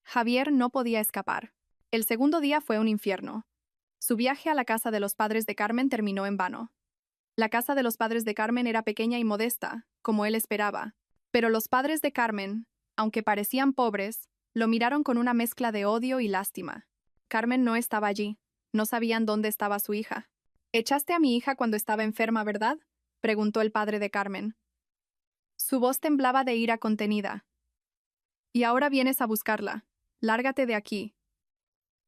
Javier no podía escapar. El segundo día fue un infierno. Su viaje a la casa de los padres de Carmen terminó en vano. La casa de los padres de Carmen era pequeña y modesta, como él esperaba, pero los padres de Carmen, aunque parecían pobres, lo miraron con una mezcla de odio y lástima. Carmen no estaba allí. No sabían dónde estaba su hija. «¿Echaste a mi hija cuando estaba enferma, verdad?», preguntó el padre de Carmen. Su voz temblaba de ira contenida. «Y ahora vienes a buscarla. Lárgate de aquí.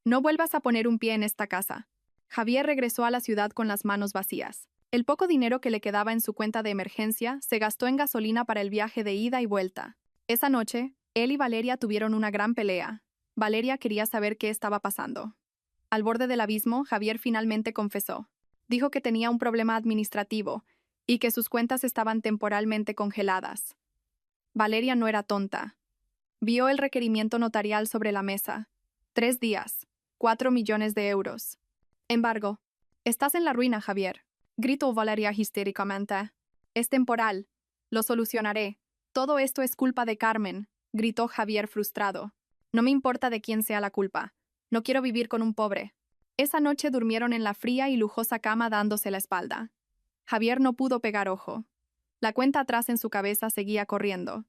No vuelvas a poner un pie en esta casa». Javier regresó a la ciudad con las manos vacías. El poco dinero que le quedaba en su cuenta de emergencia se gastó en gasolina para el viaje de ida y vuelta. Esa noche, él y Valeria tuvieron una gran pelea. Valeria quería saber qué estaba pasando. Al borde del abismo, Javier finalmente confesó. Dijo que tenía un problema administrativo y que sus cuentas estaban temporalmente congeladas. Valeria no era tonta. Vio el requerimiento notarial sobre la mesa. 3 días, 4 millones de euros. Embargo, estás en la ruina, Javier, gritó Valeria histéricamente. Es temporal. Lo solucionaré. Todo esto es culpa de Carmen, gritó Javier frustrado. No me importa de quién sea la culpa. No quiero vivir con un pobre. Esa noche durmieron en la fría y lujosa cama dándose la espalda. Javier no pudo pegar ojo. La cuenta atrás en su cabeza seguía corriendo.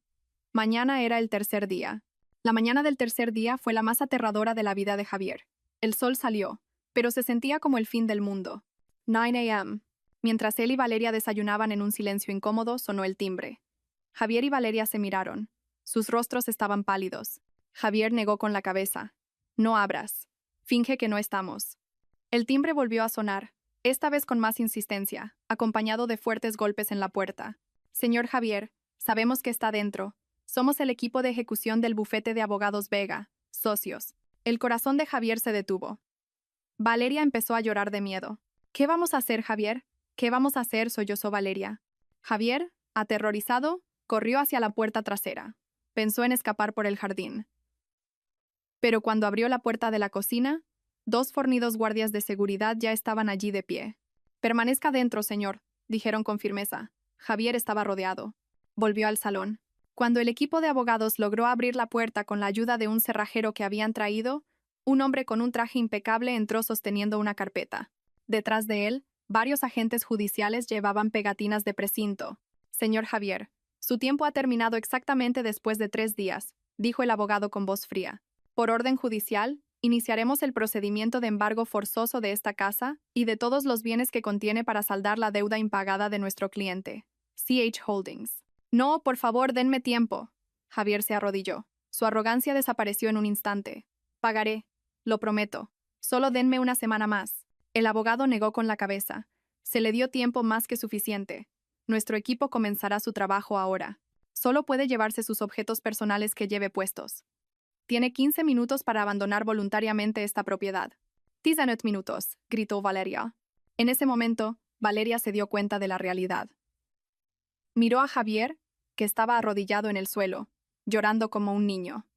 Mañana era el tercer día. La mañana del tercer día fue la más aterradora de la vida de Javier. El sol salió, pero se sentía como el fin del mundo. 9 a.m. Mientras él y Valeria desayunaban en un silencio incómodo, sonó el timbre. Javier y Valeria se miraron. Sus rostros estaban pálidos. Javier negó con la cabeza. «No abras. Finge que no estamos». El timbre volvió a sonar, esta vez con más insistencia, acompañado de fuertes golpes en la puerta. «Señor Javier, sabemos que está dentro. Somos el equipo de ejecución del bufete de abogados Vega, socios». El corazón de Javier se detuvo. Valeria empezó a llorar de miedo. «¿Qué vamos a hacer, Javier? ¿Qué vamos a hacer?», sollozó Valeria. Javier, aterrorizado, corrió hacia la puerta trasera. Pensó en escapar por el jardín. Pero cuando abrió la puerta de la cocina, 2 fornidos guardias de seguridad ya estaban allí de pie. «Permanezca dentro, señor», dijeron con firmeza. Javier estaba rodeado. Volvió al salón. Cuando el equipo de abogados logró abrir la puerta con la ayuda de un cerrajero que habían traído, un hombre con un traje impecable entró sosteniendo una carpeta. Detrás de él, varios agentes judiciales llevaban pegatinas de precinto. «Señor Javier, su tiempo ha terminado exactamente después de 3 días», dijo el abogado con voz fría. «Por orden judicial, iniciaremos el procedimiento de embargo forzoso de esta casa y de todos los bienes que contiene para saldar la deuda impagada de nuestro cliente, CH Holdings». «No, por favor, denme tiempo». Javier se arrodilló. Su arrogancia desapareció en un instante. «Pagaré. Lo prometo. Solo denme una semana más». El abogado negó con la cabeza. Se le dio tiempo más que suficiente. «Nuestro equipo comenzará su trabajo ahora. Solo puede llevarse sus objetos personales que lleve puestos. Tiene 15 minutos para abandonar voluntariamente esta propiedad». «19 minutos», gritó Valeria. En ese momento, Valeria se dio cuenta de la realidad. Miró a Javier, que estaba arrodillado en el suelo, llorando como un niño.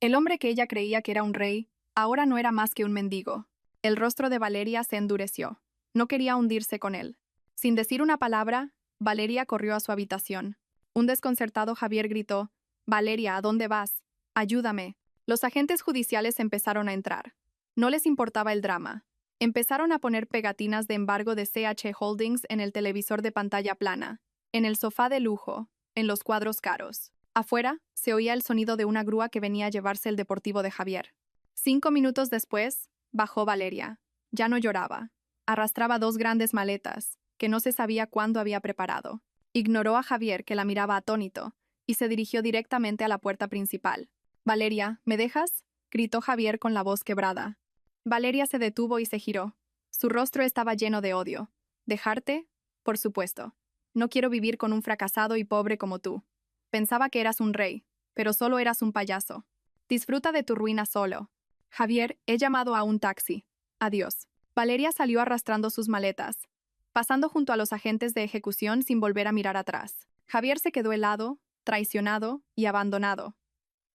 El hombre que ella creía que era un rey, ahora no era más que un mendigo. El rostro de Valeria se endureció. No quería hundirse con él. Sin decir una palabra, Valeria corrió a su habitación. Un desconcertado Javier gritó: «Valeria, ¿a dónde vas? Ayúdame». Los agentes judiciales empezaron a entrar. No les importaba el drama. Empezaron a poner pegatinas de embargo de CH Holdings en el televisor de pantalla plana, en el sofá de lujo, en los cuadros caros. Afuera, se oía el sonido de una grúa que venía a llevarse el deportivo de Javier. 5 minutos después, bajó Valeria. Ya no lloraba. Arrastraba 2 grandes maletas, que no se sabía cuándo había preparado. Ignoró a Javier, que la miraba atónito, y se dirigió directamente a la puerta principal. «Valeria, ¿me dejas?», gritó Javier con la voz quebrada. Valeria se detuvo y se giró. Su rostro estaba lleno de odio. «¿Dejarte? Por supuesto. No quiero vivir con un fracasado y pobre como tú. Pensaba que eras un rey, pero solo eras un payaso. Disfruta de tu ruina solo». «Javier, he llamado a un taxi. Adiós». Valeria salió arrastrando sus maletas, pasando junto a los agentes de ejecución sin volver a mirar atrás. Javier se quedó helado, traicionado y abandonado.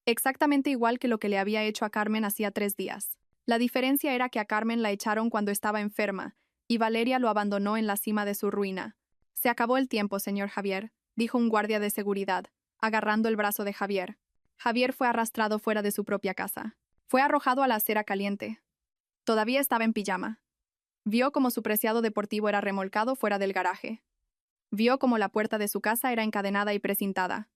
Exactamente igual que lo que le había hecho a Carmen hacía 3 días. La diferencia era que a Carmen la echaron cuando estaba enferma, y Valeria lo abandonó en la cima de su ruina. «Se acabó el tiempo, señor Javier», dijo un guardia de seguridad, agarrando el brazo de Javier. Javier fue arrastrado fuera de su propia casa. Fue arrojado a la acera caliente. Todavía estaba en pijama. Vio cómo su preciado deportivo era remolcado fuera del garaje. Vio cómo la puerta de su casa era encadenada y precintada.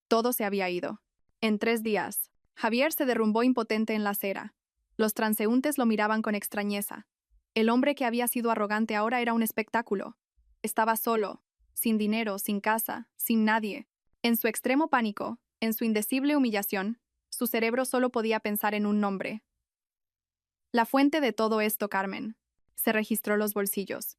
Todo se había ido. En 3 días, Javier se derrumbó impotente en la acera. Los transeúntes lo miraban con extrañeza. El hombre que había sido arrogante ahora era un espectáculo. Estaba solo, sin dinero, sin casa, sin nadie. En su extremo pánico, en su indecible humillación, su cerebro solo podía pensar en un nombre. La fuente de todo esto, Carmen. Se registró los bolsillos.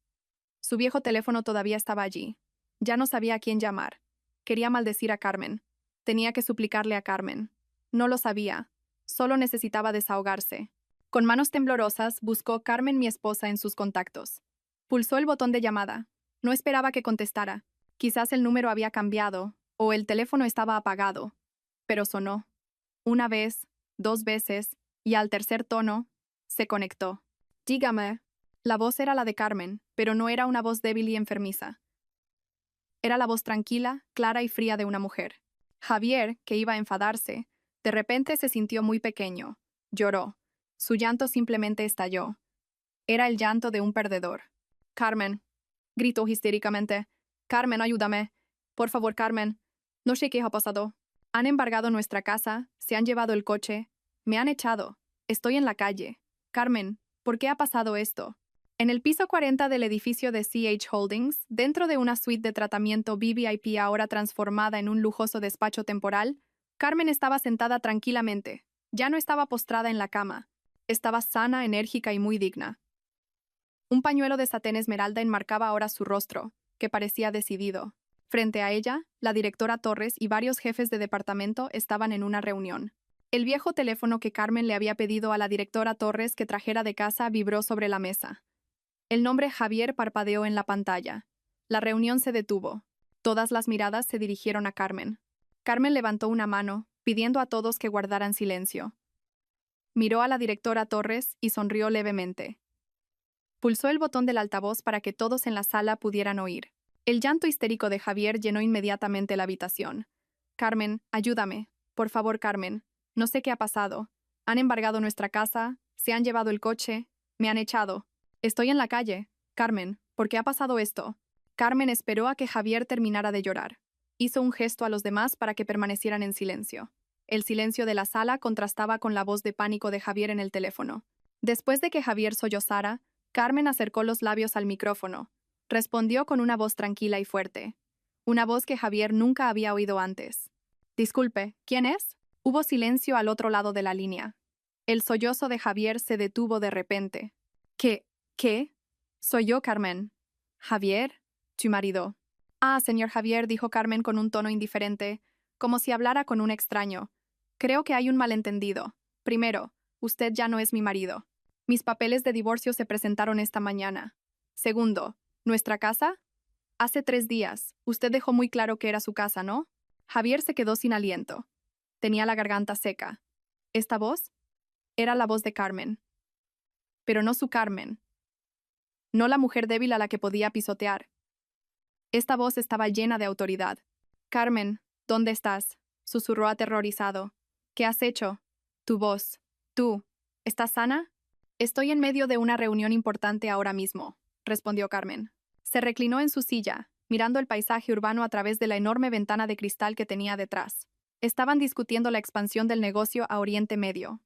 Su viejo teléfono todavía estaba allí. Ya no sabía a quién llamar. Quería maldecir a Carmen. Tenía que suplicarle a Carmen. No lo sabía. Solo necesitaba desahogarse. Con manos temblorosas, buscó Carmen, mi esposa, en sus contactos. Pulsó el botón de llamada. No esperaba que contestara. Quizás el número había cambiado, o el teléfono estaba apagado. Pero sonó. Una vez, 2 veces, y al tercer tono, se conectó. Dígame. La voz era la de Carmen, pero no era una voz débil y enfermiza. Era la voz tranquila, clara y fría de una mujer. Javier, que iba a enfadarse, de repente se sintió muy pequeño. Lloró. Su llanto simplemente estalló. Era el llanto de un perdedor. Carmen, gritó histéricamente. Carmen, ayúdame. Por favor, Carmen. No sé qué ha pasado. Han embargado nuestra casa, se han llevado el coche, me han echado. Estoy en la calle. Carmen, ¿por qué ha pasado esto? En el piso 40 del edificio de CH Holdings, dentro de una suite de tratamiento VVIP ahora transformada en un lujoso despacho temporal, Carmen estaba sentada tranquilamente. Ya no estaba postrada en la cama. Estaba sana, enérgica y muy digna. Un pañuelo de satén esmeralda enmarcaba ahora su rostro, que parecía decidido. Frente a ella, la directora Torres y varios jefes de departamento estaban en una reunión. El viejo teléfono que Carmen le había pedido a la directora Torres que trajera de casa vibró sobre la mesa. El nombre Javier parpadeó en la pantalla. La reunión se detuvo. Todas las miradas se dirigieron a Carmen. Carmen levantó una mano, pidiendo a todos que guardaran silencio. Miró a la directora Torres y sonrió levemente. Pulsó el botón del altavoz para que todos en la sala pudieran oír. El llanto histérico de Javier llenó inmediatamente la habitación. Carmen, ayúdame. Por favor, Carmen. No sé qué ha pasado. Han embargado nuestra casa, se han llevado el coche, me han echado. Estoy en la calle. Carmen, ¿por qué ha pasado esto? Carmen esperó a que Javier terminara de llorar. Hizo un gesto a los demás para que permanecieran en silencio. El silencio de la sala contrastaba con la voz de pánico de Javier en el teléfono. Después de que Javier sollozara, Carmen acercó los labios al micrófono. Respondió con una voz tranquila y fuerte. Una voz que Javier nunca había oído antes. Disculpe, ¿quién es? Hubo silencio al otro lado de la línea. El sollozo de Javier se detuvo de repente. ¿Qué? Soy yo, Carmen. ¿Javier? Tu marido. Ah, señor Javier, dijo Carmen con un tono indiferente, como si hablara con un extraño. Creo que hay un malentendido. Primero, usted ya no es mi marido. Mis papeles de divorcio se presentaron esta mañana. Segundo, ¿nuestra casa? Hace 3 días, usted dejó muy claro que era su casa, ¿no? Javier se quedó sin aliento. Tenía la garganta seca. ¿Esta voz? Era la voz de Carmen. Pero no su Carmen. No la mujer débil a la que podía pisotear. Esta voz estaba llena de autoridad. Carmen, ¿dónde estás? Susurró aterrorizado. ¿Qué has hecho? Tu voz. Tú. ¿Estás sana? Estoy en medio de una reunión importante ahora mismo, respondió Carmen. Se reclinó en su silla, mirando el paisaje urbano a través de la enorme ventana de cristal que tenía detrás. Estaban discutiendo la expansión del negocio a Oriente Medio.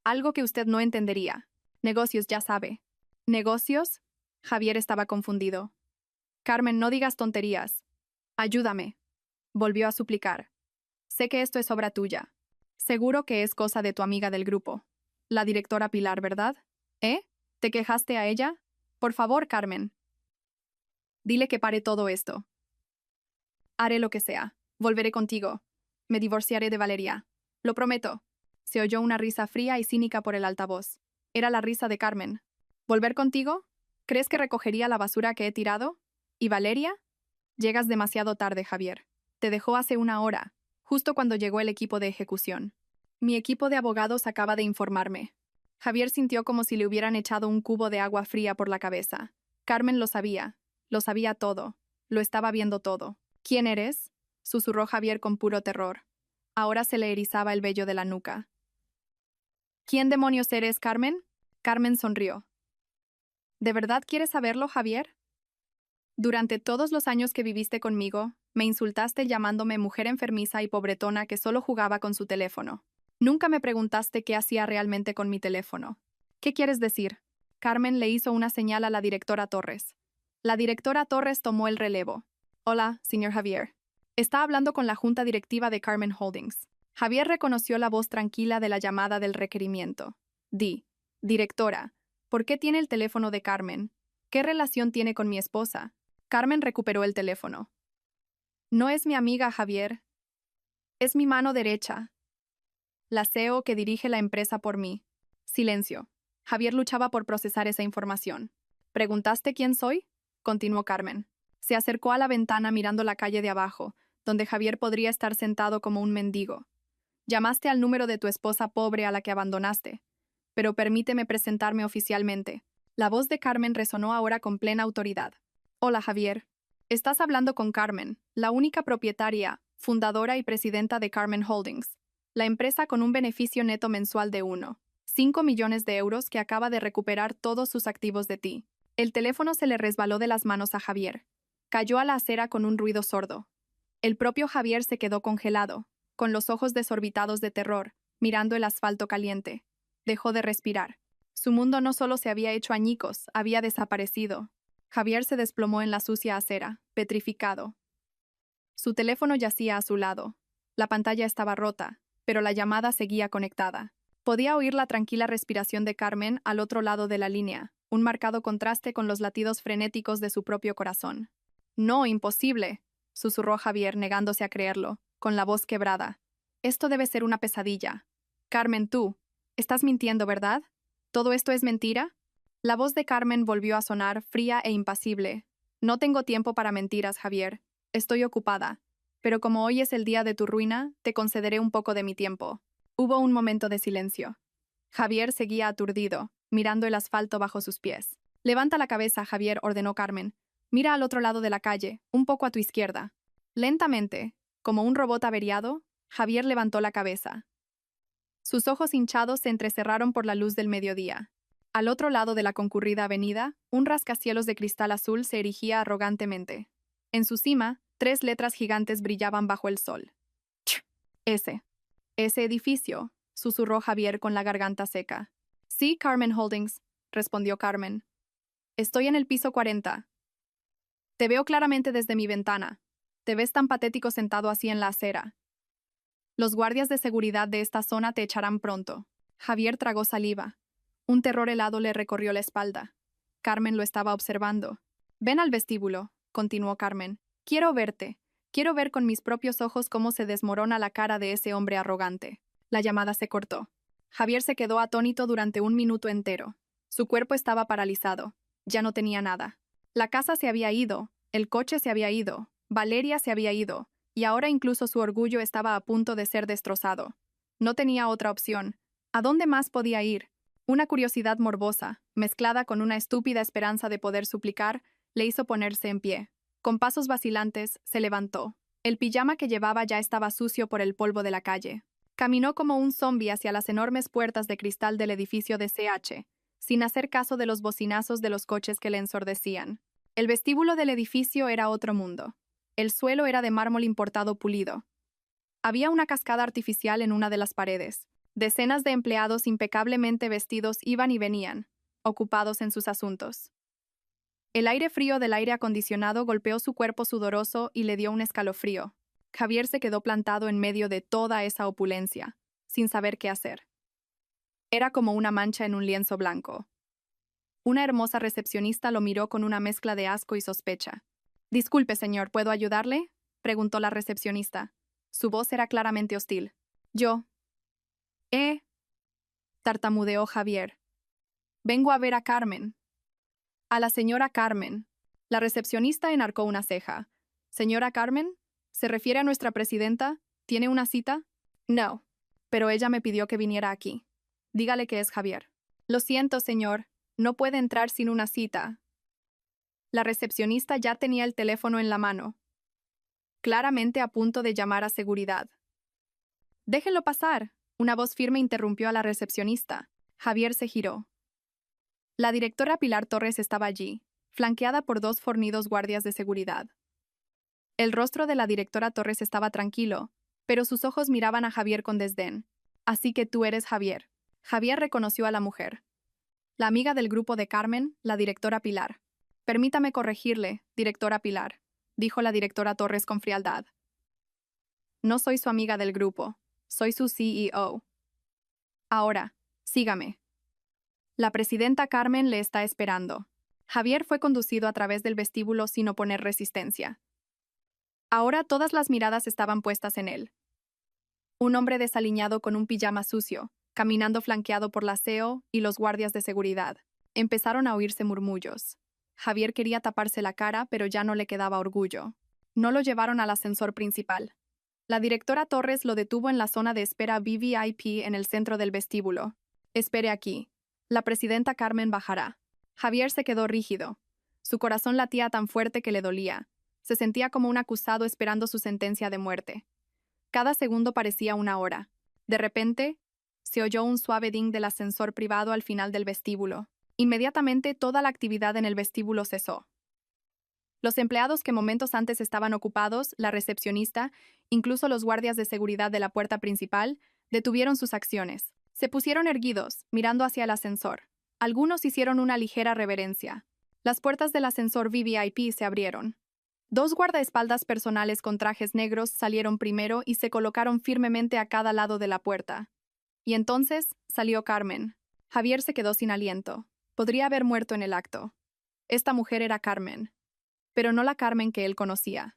Algo que usted no entendería. Negocios, ya sabe. ¿Negocios? Javier estaba confundido. Carmen, no digas tonterías. Ayúdame. Volvió a suplicar. Sé que esto es obra tuya. Seguro que es cosa de tu amiga del grupo. La directora Pilar, ¿verdad? ¿Eh? ¿Te quejaste a ella? Por favor, Carmen. Dile que pare todo esto. Haré lo que sea. Volveré contigo. Me divorciaré de Valeria. Lo prometo. Se oyó una risa fría y cínica por el altavoz. Era la risa de Carmen. ¿Volver contigo? ¿Crees que recogería la basura que he tirado? ¿Y Valeria? Llegas demasiado tarde, Javier. Te dejó hace 1 hora, justo cuando llegó el equipo de ejecución. Mi equipo de abogados acaba de informarme. Javier sintió como si le hubieran echado un cubo de agua fría por la cabeza. Carmen lo sabía todo, lo estaba viendo todo. ¿Quién eres? Susurró Javier con puro terror. Ahora se le erizaba el vello de la nuca. ¿Quién demonios eres, Carmen? Carmen sonrió. ¿De verdad quieres saberlo, Javier? Durante todos los años que viviste conmigo, me insultaste llamándome mujer enfermiza y pobretona que solo jugaba con su teléfono. Nunca me preguntaste qué hacía realmente con mi teléfono. ¿Qué quieres decir? Carmen le hizo una señal a la directora Torres. La directora Torres tomó el relevo. Hola, señor Javier. Está hablando con la junta directiva de Carmen Holdings. Javier reconoció la voz tranquila de la llamada del requerimiento. Directora, ¿por qué tiene el teléfono de Carmen? ¿Qué relación tiene con mi esposa? Carmen recuperó el teléfono. No es mi amiga, Javier. Es mi mano derecha. La CEO que dirige la empresa por mí. Silencio. Javier luchaba por procesar esa información. ¿Preguntaste quién soy? Continuó Carmen. Se acercó a la ventana mirando la calle de abajo, donde Javier podría estar sentado como un mendigo. Llamaste al número de tu esposa pobre a la que abandonaste. Pero permíteme presentarme oficialmente. La voz de Carmen resonó ahora con plena autoridad. Hola, Javier. Estás hablando con Carmen, la única propietaria, fundadora y presidenta de Carmen Holdings, la empresa con un beneficio neto mensual de 1,5 millones de euros que acaba de recuperar todos sus activos de ti. El teléfono se le resbaló de las manos a Javier. Cayó a la acera con un ruido sordo. El propio Javier se quedó congelado, con los ojos desorbitados de terror, mirando el asfalto caliente. Dejó de respirar. Su mundo no solo se había hecho añicos, había desaparecido. Javier se desplomó en la sucia acera, petrificado. Su teléfono yacía a su lado. La pantalla estaba rota, pero la llamada seguía conectada. Podía oír la tranquila respiración de Carmen al otro lado de la línea, un marcado contraste con los latidos frenéticos de su propio corazón. No, imposible, susurró Javier, negándose a creerlo, con la voz quebrada. Esto debe ser una pesadilla. Carmen, tú, estás mintiendo, ¿verdad? ¿Todo esto es mentira? La voz de Carmen volvió a sonar fría e impasible. No tengo tiempo para mentiras, Javier. Estoy ocupada. Pero como hoy es el día de tu ruina, te concederé un poco de mi tiempo. Hubo un momento de silencio. Javier seguía aturdido, mirando el asfalto bajo sus pies. Levanta la cabeza, Javier, ordenó Carmen. Mira al otro lado de la calle, un poco a tu izquierda. Lentamente, como un robot averiado, Javier levantó la cabeza. Sus ojos hinchados se entrecerraron por la luz del mediodía. Al otro lado de la concurrida avenida, un rascacielos de cristal azul se erigía arrogantemente. En su cima, 3 letras gigantes brillaban bajo el sol. ¡Ch! Ese edificio, susurró Javier con la garganta seca. Sí, Carmen Holdings, respondió Carmen. Estoy en el piso 40. Te veo claramente desde mi ventana. Te ves tan patético sentado así en la acera. Los guardias de seguridad de esta zona te echarán pronto. Javier tragó saliva. Un terror helado le recorrió la espalda. Carmen lo estaba observando. Ven al vestíbulo, continuó Carmen. Quiero verte. Quiero ver con mis propios ojos cómo se desmorona la cara de ese hombre arrogante. La llamada se cortó. Javier se quedó atónito durante un minuto entero. Su cuerpo estaba paralizado. Ya no tenía nada. La casa se había ido, el coche se había ido, Valeria se había ido, y ahora incluso su orgullo estaba a punto de ser destrozado. No tenía otra opción. ¿A dónde más podía ir? Una curiosidad morbosa, mezclada con una estúpida esperanza de poder suplicar, le hizo ponerse en pie. Con pasos vacilantes, se levantó. El pijama que llevaba ya estaba sucio por el polvo de la calle. Caminó como un zombi hacia las enormes puertas de cristal del edificio de CH, sin hacer caso de los bocinazos de los coches que le ensordecían. El vestíbulo del edificio era otro mundo. El suelo era de mármol importado pulido. Había una cascada artificial en una de las paredes. Decenas de empleados impecablemente vestidos iban y venían, ocupados en sus asuntos. El aire frío del aire acondicionado golpeó su cuerpo sudoroso y le dio un escalofrío. Javier se quedó plantado en medio de toda esa opulencia, sin saber qué hacer. Era como una mancha en un lienzo blanco. Una hermosa recepcionista lo miró con una mezcla de asco y sospecha. «Disculpe, señor, ¿puedo ayudarle?», preguntó la recepcionista. Su voz era claramente hostil. «Yo». Tartamudeó Javier. «Vengo a ver a Carmen». «A la señora Carmen». La recepcionista enarcó una ceja. «¿Señora Carmen? ¿Se refiere a nuestra presidenta? ¿Tiene una cita?» «No, pero ella me pidió que viniera aquí. Dígale que es Javier». «Lo siento, señor. No puede entrar sin una cita». La recepcionista ya tenía el teléfono en la mano, claramente a punto de llamar a seguridad. «Déjenlo pasar», una voz firme interrumpió a la recepcionista. Javier se giró. La directora Pilar Torres estaba allí, flanqueada por 2 fornidos guardias de seguridad. El rostro de la directora Torres estaba tranquilo, pero sus ojos miraban a Javier con desdén. Así que tú eres Javier. Javier reconoció a la mujer. La amiga del grupo de Carmen, la directora Pilar. Permítame corregirle, directora Pilar, dijo la directora Torres con frialdad. No soy su amiga del grupo, soy su CEO. Ahora, sígame. La presidenta Carmen le está esperando. Javier fue conducido a través del vestíbulo sin oponer resistencia. Ahora todas las miradas estaban puestas en él. Un hombre desaliñado con un pijama sucio, caminando flanqueado por la CEO y los guardias de seguridad. Empezaron a oírse murmullos. Javier quería taparse la cara, pero ya no le quedaba orgullo. No lo llevaron al ascensor principal. La directora Torres lo detuvo en la zona de espera VVIP en el centro del vestíbulo. Espere aquí. La presidenta Carmen bajará. Javier se quedó rígido. Su corazón latía tan fuerte que le dolía. Se sentía como un acusado esperando su sentencia de muerte. Cada segundo parecía una hora. De repente, se oyó un suave ding del ascensor privado al final del vestíbulo. Inmediatamente toda la actividad en el vestíbulo cesó. Los empleados que momentos antes estaban ocupados, la recepcionista, incluso los guardias de seguridad de la puerta principal, detuvieron sus acciones. Se pusieron erguidos, mirando hacia el ascensor. Algunos hicieron una ligera reverencia. Las puertas del ascensor VVIP se abrieron. Dos guardaespaldas personales con trajes negros salieron primero y se colocaron firmemente a cada lado de la puerta. Y entonces salió Carmen. Javier se quedó sin aliento. Podría haber muerto en el acto. Esta mujer era Carmen. Pero no la Carmen que él conocía.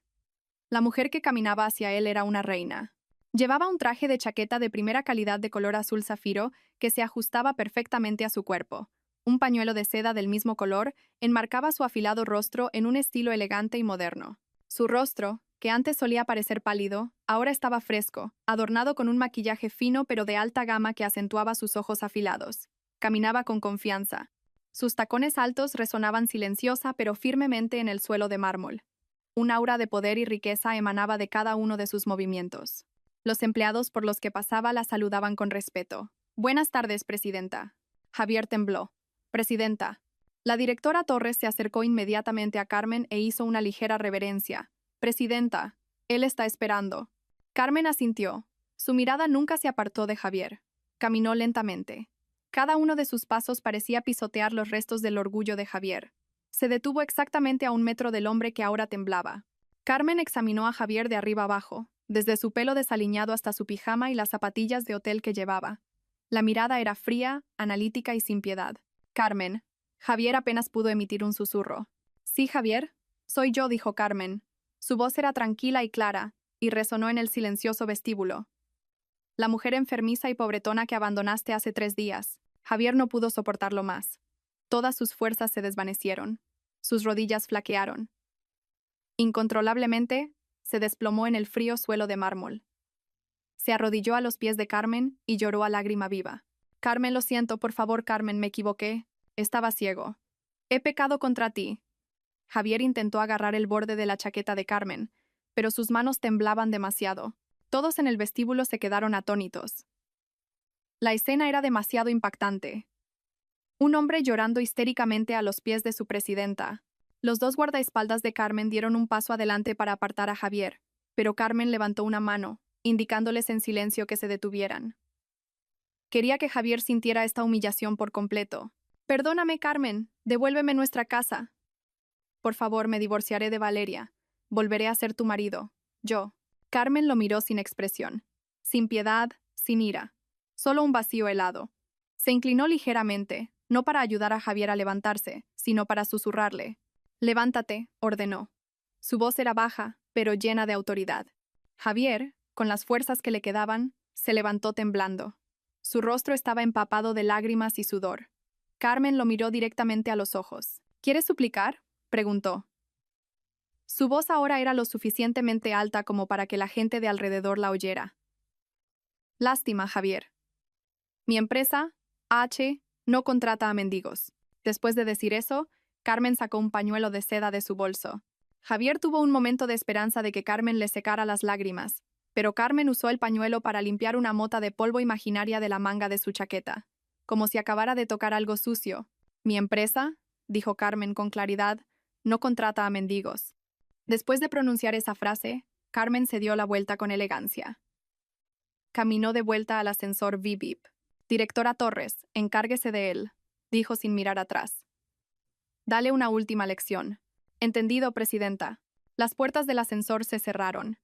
La mujer que caminaba hacia él era una reina. Llevaba un traje de chaqueta de primera calidad de color azul zafiro que se ajustaba perfectamente a su cuerpo. Un pañuelo de seda del mismo color enmarcaba su afilado rostro en un estilo elegante y moderno. Su rostro, que antes solía parecer pálido, ahora estaba fresco, adornado con un maquillaje fino pero de alta gama que acentuaba sus ojos afilados. Caminaba con confianza. Sus tacones altos resonaban silenciosa pero firmemente en el suelo de mármol. Un aura de poder y riqueza emanaba de cada uno de sus movimientos. Los empleados por los que pasaba la saludaban con respeto. Buenas tardes, presidenta. Javier tembló. Presidenta. La directora Torres se acercó inmediatamente a Carmen e hizo una ligera reverencia. Presidenta, él está esperando. Carmen asintió. Su mirada nunca se apartó de Javier. Caminó lentamente. Cada uno de sus pasos parecía pisotear los restos del orgullo de Javier. Se detuvo exactamente a 1 metro del hombre que ahora temblaba. Carmen examinó a Javier de arriba abajo, desde su pelo desaliñado hasta su pijama y las zapatillas de hotel que llevaba. La mirada era fría, analítica y sin piedad. Carmen. Javier apenas pudo emitir un susurro. Sí, Javier. Soy yo, dijo Carmen. Su voz era tranquila y clara, y resonó en el silencioso vestíbulo. La mujer enfermiza y pobretona que abandonaste hace 3 días. Javier no pudo soportarlo más. Todas sus fuerzas se desvanecieron. Sus rodillas flaquearon. Incontrolablemente, se desplomó en el frío suelo de mármol. Se arrodilló a los pies de Carmen y lloró a lágrima viva. Carmen, lo siento, por favor, Carmen, me equivoqué. Estaba ciego. He pecado contra ti. Javier intentó agarrar el borde de la chaqueta de Carmen, pero sus manos temblaban demasiado. Todos en el vestíbulo se quedaron atónitos. La escena era demasiado impactante. Un hombre llorando histéricamente a los pies de su presidenta. Los dos guardaespaldas de Carmen dieron un paso adelante para apartar a Javier, pero Carmen levantó una mano, indicándoles en silencio que se detuvieran. Quería que Javier sintiera esta humillación por completo. Perdóname, Carmen, devuélveme nuestra casa. Por favor, me divorciaré de Valeria. Volveré a ser tu marido. Yo. Carmen lo miró sin expresión. Sin piedad, sin ira. Solo un vacío helado. Se inclinó ligeramente, no para ayudar a Javier a levantarse, sino para susurrarle. Levántate, ordenó. Su voz era baja, pero llena de autoridad. Javier, con las fuerzas que le quedaban, se levantó temblando. Su rostro estaba empapado de lágrimas y sudor. Carmen lo miró directamente a los ojos. ¿Quieres suplicar?, preguntó. Su voz ahora era lo suficientemente alta como para que la gente de alrededor la oyera. Lástima, Javier. Mi empresa, H, no contrata a mendigos. Después de decir eso, Carmen sacó un pañuelo de seda de su bolso. Javier tuvo un momento de esperanza de que Carmen le secara las lágrimas, pero Carmen usó el pañuelo para limpiar una mota de polvo imaginaria de la manga de su chaqueta, como si acabara de tocar algo sucio. Mi empresa, dijo Carmen con claridad, no contrata a mendigos. Después de pronunciar esa frase, Carmen se dio la vuelta con elegancia. Caminó de vuelta al ascensor VIP. Directora Torres, encárguese de él, dijo sin mirar atrás. Dale una última lección. Entendido, presidenta. Las puertas del ascensor se cerraron.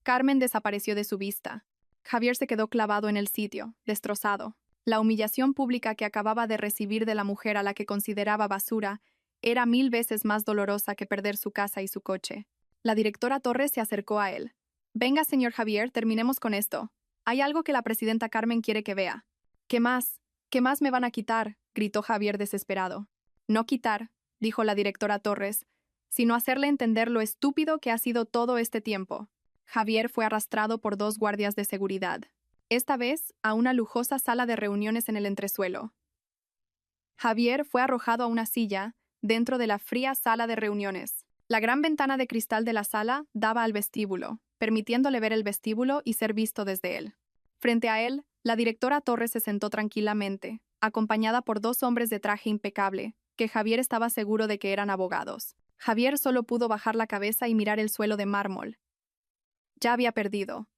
Carmen desapareció de su vista. Javier se quedó clavado en el sitio, destrozado. La humillación pública que acababa de recibir de la mujer a la que consideraba basura era 1000 veces más dolorosa que perder su casa y su coche. La directora Torres se acercó a él. Venga, señor Javier, terminemos con esto. Hay algo que la presidenta Carmen quiere que vea. ¿Qué más? ¿Qué más me van a quitar?, gritó Javier desesperado. No quitar, dijo la directora Torres, sino hacerle entender lo estúpido que ha sido todo este tiempo. Javier fue arrastrado por 2 guardias de seguridad, esta vez a una lujosa sala de reuniones en el entresuelo. Javier fue arrojado a una silla dentro de la fría sala de reuniones. La gran ventana de cristal de la sala daba al vestíbulo, permitiéndole ver el vestíbulo y ser visto desde él. Frente a él, la directora Torres se sentó tranquilamente, acompañada por 2 hombres de traje impecable, que Javier estaba seguro de que eran abogados. Javier solo pudo bajar la cabeza y mirar el suelo de mármol. Ya había perdido.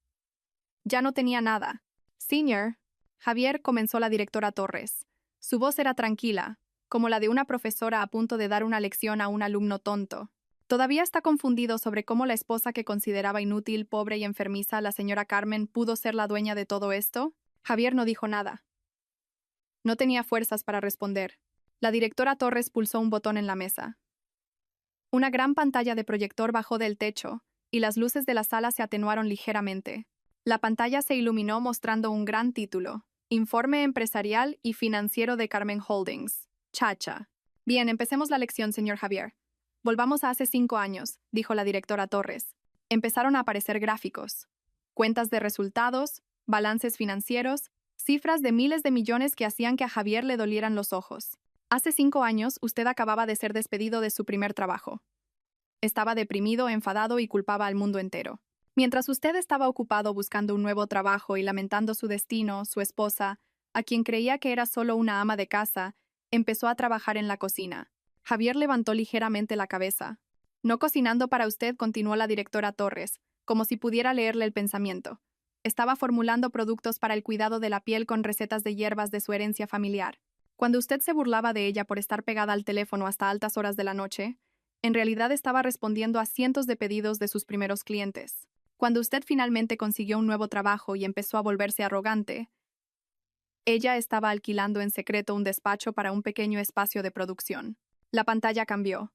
Ya no tenía nada. Señor, Javier, comenzó la directora Torres. Su voz era tranquila, como la de una profesora a punto de dar una lección a un alumno tonto. Todavía está confundido sobre cómo la esposa que consideraba inútil, pobre y enfermiza, la señora Carmen, pudo ser la dueña de todo esto. Javier no dijo nada. No tenía fuerzas para responder. La directora Torres pulsó un botón en la mesa. Una gran pantalla de proyector bajó del techo, y las luces de la sala se atenuaron ligeramente. La pantalla se iluminó mostrando un gran título: Informe empresarial y financiero de Carmen Holdings. Chacha. Bien, empecemos la lección, señor Javier. Volvamos a hace 5 años, dijo la directora Torres. Empezaron a aparecer gráficos, cuentas de resultados, balances financieros, cifras de miles de millones que hacían que a Javier le dolieran los ojos. Hace 5 años, usted acababa de ser despedido de su primer trabajo. Estaba deprimido, enfadado y culpaba al mundo entero. Mientras usted estaba ocupado buscando un nuevo trabajo y lamentando su destino, su esposa, a quien creía que era solo una ama de casa, empezó a trabajar en la cocina. Javier levantó ligeramente la cabeza. No cocinando para usted, continuó la directora Torres, como si pudiera leerle el pensamiento. Estaba formulando productos para el cuidado de la piel con recetas de hierbas de su herencia familiar. Cuando usted se burlaba de ella por estar pegada al teléfono hasta altas horas de la noche, en realidad estaba respondiendo a cientos de pedidos de sus primeros clientes. Cuando usted finalmente consiguió un nuevo trabajo y empezó a volverse arrogante, ella estaba alquilando en secreto un despacho para un pequeño espacio de producción. La pantalla cambió.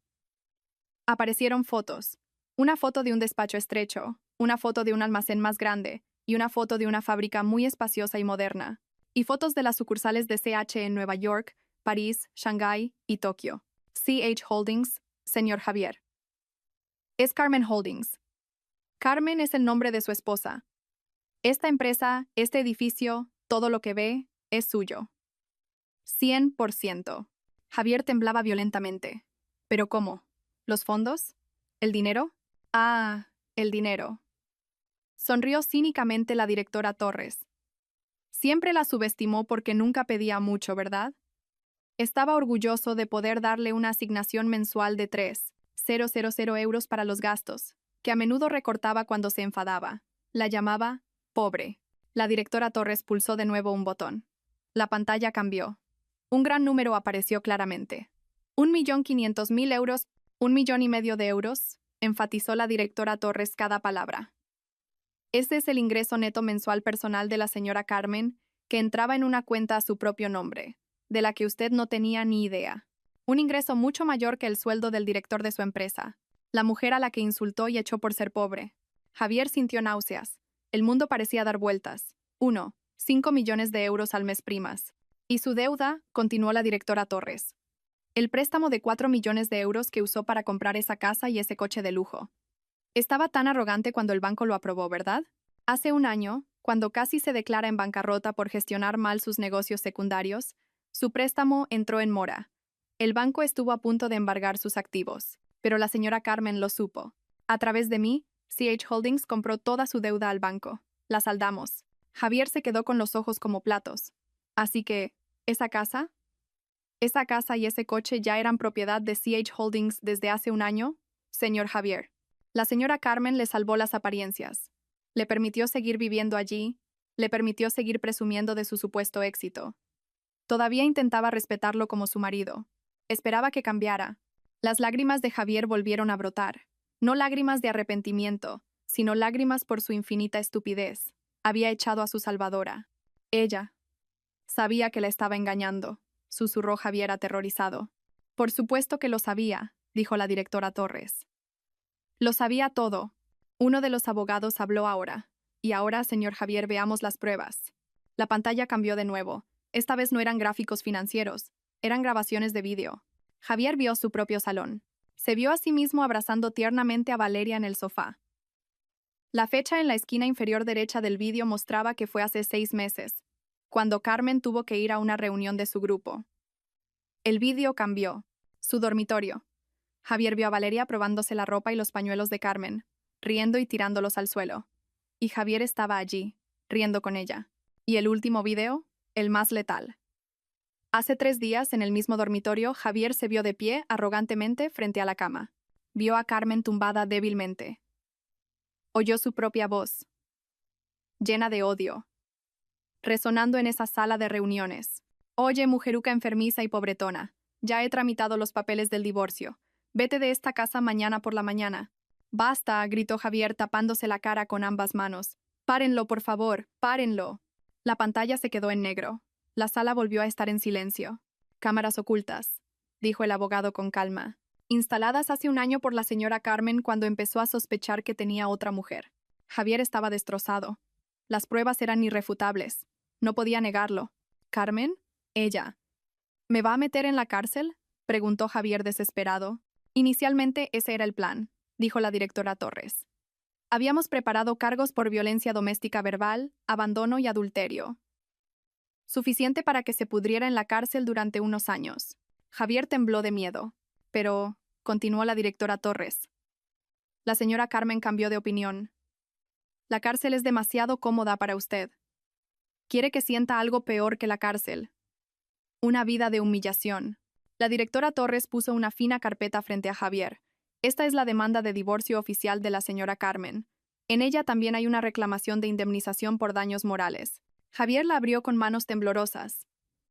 Aparecieron fotos. Una foto de un despacho estrecho, una foto de un almacén más grande y una foto de una fábrica muy espaciosa y moderna. Y fotos de las sucursales de CH en Nueva York, París, Shanghái y Tokio. CH Holdings, señor Javier. Es Carmen Holdings. Carmen es el nombre de su esposa. Esta empresa, este edificio, todo lo que ve, es suyo. 100%. Javier temblaba violentamente. ¿Pero cómo? ¿Los fondos? ¿El dinero? Ah, el dinero. Sonrió cínicamente la directora Torres. Siempre la subestimó porque nunca pedía mucho, ¿verdad? Estaba orgulloso de poder darle una asignación mensual de 3,000 euros para los gastos, que a menudo recortaba cuando se enfadaba. La llamaba pobre. La directora Torres pulsó de nuevo un botón. La pantalla cambió. Un gran número apareció claramente. 1.500.000 euros, 1,5 millones de euros, enfatizó la directora Torres cada palabra. Este es el ingreso neto mensual personal de la señora Carmen, que entraba en una cuenta a su propio nombre, de la que usted no tenía ni idea. Un ingreso mucho mayor que el sueldo del director de su empresa, la mujer a la que insultó y echó por ser pobre. Javier sintió náuseas. El mundo parecía dar vueltas. 5 millones de euros al mes primas. Y su deuda, continuó la directora Torres. El préstamo de 4 millones de euros que usó para comprar esa casa y ese coche de lujo. Estaba tan arrogante cuando el banco lo aprobó, ¿verdad? Hace un año, cuando casi se declara en bancarrota por gestionar mal sus negocios secundarios, su préstamo entró en mora. El banco estuvo a punto de embargar sus activos, pero la señora Carmen lo supo. A través de mí, CH Holdings compró toda su deuda al banco. La saldamos. Javier se quedó con los ojos como platos. Así que, ¿esa casa? ¿Esa casa y ese coche ya eran propiedad de CH Holdings desde hace un año, señor Javier? La señora Carmen le salvó las apariencias. Le permitió seguir viviendo allí, le permitió seguir presumiendo de su supuesto éxito. Todavía intentaba respetarlo como su marido. Esperaba que cambiara. Las lágrimas de Javier volvieron a brotar. No lágrimas de arrepentimiento, sino lágrimas por su infinita estupidez. Había echado a su salvadora. Ella. Sabía que la estaba engañando, susurró Javier aterrorizado. Por supuesto que lo sabía, dijo la directora Torres. Lo sabía todo. Uno de los abogados habló ahora. Y ahora, señor Javier, veamos las pruebas. La pantalla cambió de nuevo. Esta vez no eran gráficos financieros, eran grabaciones de vídeo. Javier vio su propio salón. Se vio a sí mismo abrazando tiernamente a Valeria en el sofá. La fecha en la esquina inferior derecha del vídeo mostraba que fue hace 6 meses, cuando Carmen tuvo que ir a una reunión de su grupo. El vídeo cambió. Su dormitorio. Javier vio a Valeria probándose la ropa y los pañuelos de Carmen, riendo y tirándolos al suelo. Y Javier estaba allí, riendo con ella. Y el último vídeo, el más letal. Hace 3 días, en el mismo dormitorio, Javier se vio de pie, arrogantemente, frente a la cama. Vio a Carmen tumbada débilmente. Oyó su propia voz, llena de odio, resonando en esa sala de reuniones. Oye, mujeruca enfermiza y pobretona, ya he tramitado los papeles del divorcio. Vete de esta casa mañana por la mañana. Basta, gritó Javier tapándose la cara con ambas manos. Párenlo, por favor, párenlo. La pantalla se quedó en negro. La sala volvió a estar en silencio. Cámaras ocultas, dijo el abogado con calma, instaladas hace un año por la señora Carmen cuando empezó a sospechar que tenía otra mujer. Javier estaba destrozado. Las pruebas eran irrefutables. No podía negarlo. ¿Carmen? Ella. ¿Me va a meter en la cárcel?, preguntó Javier desesperado. Inicialmente ese era el plan, dijo la directora Torres. Habíamos preparado cargos por violencia doméstica verbal, abandono y adulterio. Suficiente para que se pudriera en la cárcel durante unos años. Javier tembló de miedo. Pero, continuó la directora Torres. La señora Carmen cambió de opinión. La cárcel es demasiado cómoda para usted. Quiere que sienta algo peor que la cárcel. Una vida de humillación. La directora Torres puso una fina carpeta frente a Javier. Esta es la demanda de divorcio oficial de la señora Carmen. En ella también hay una reclamación de indemnización por daños morales. Javier la abrió con manos temblorosas.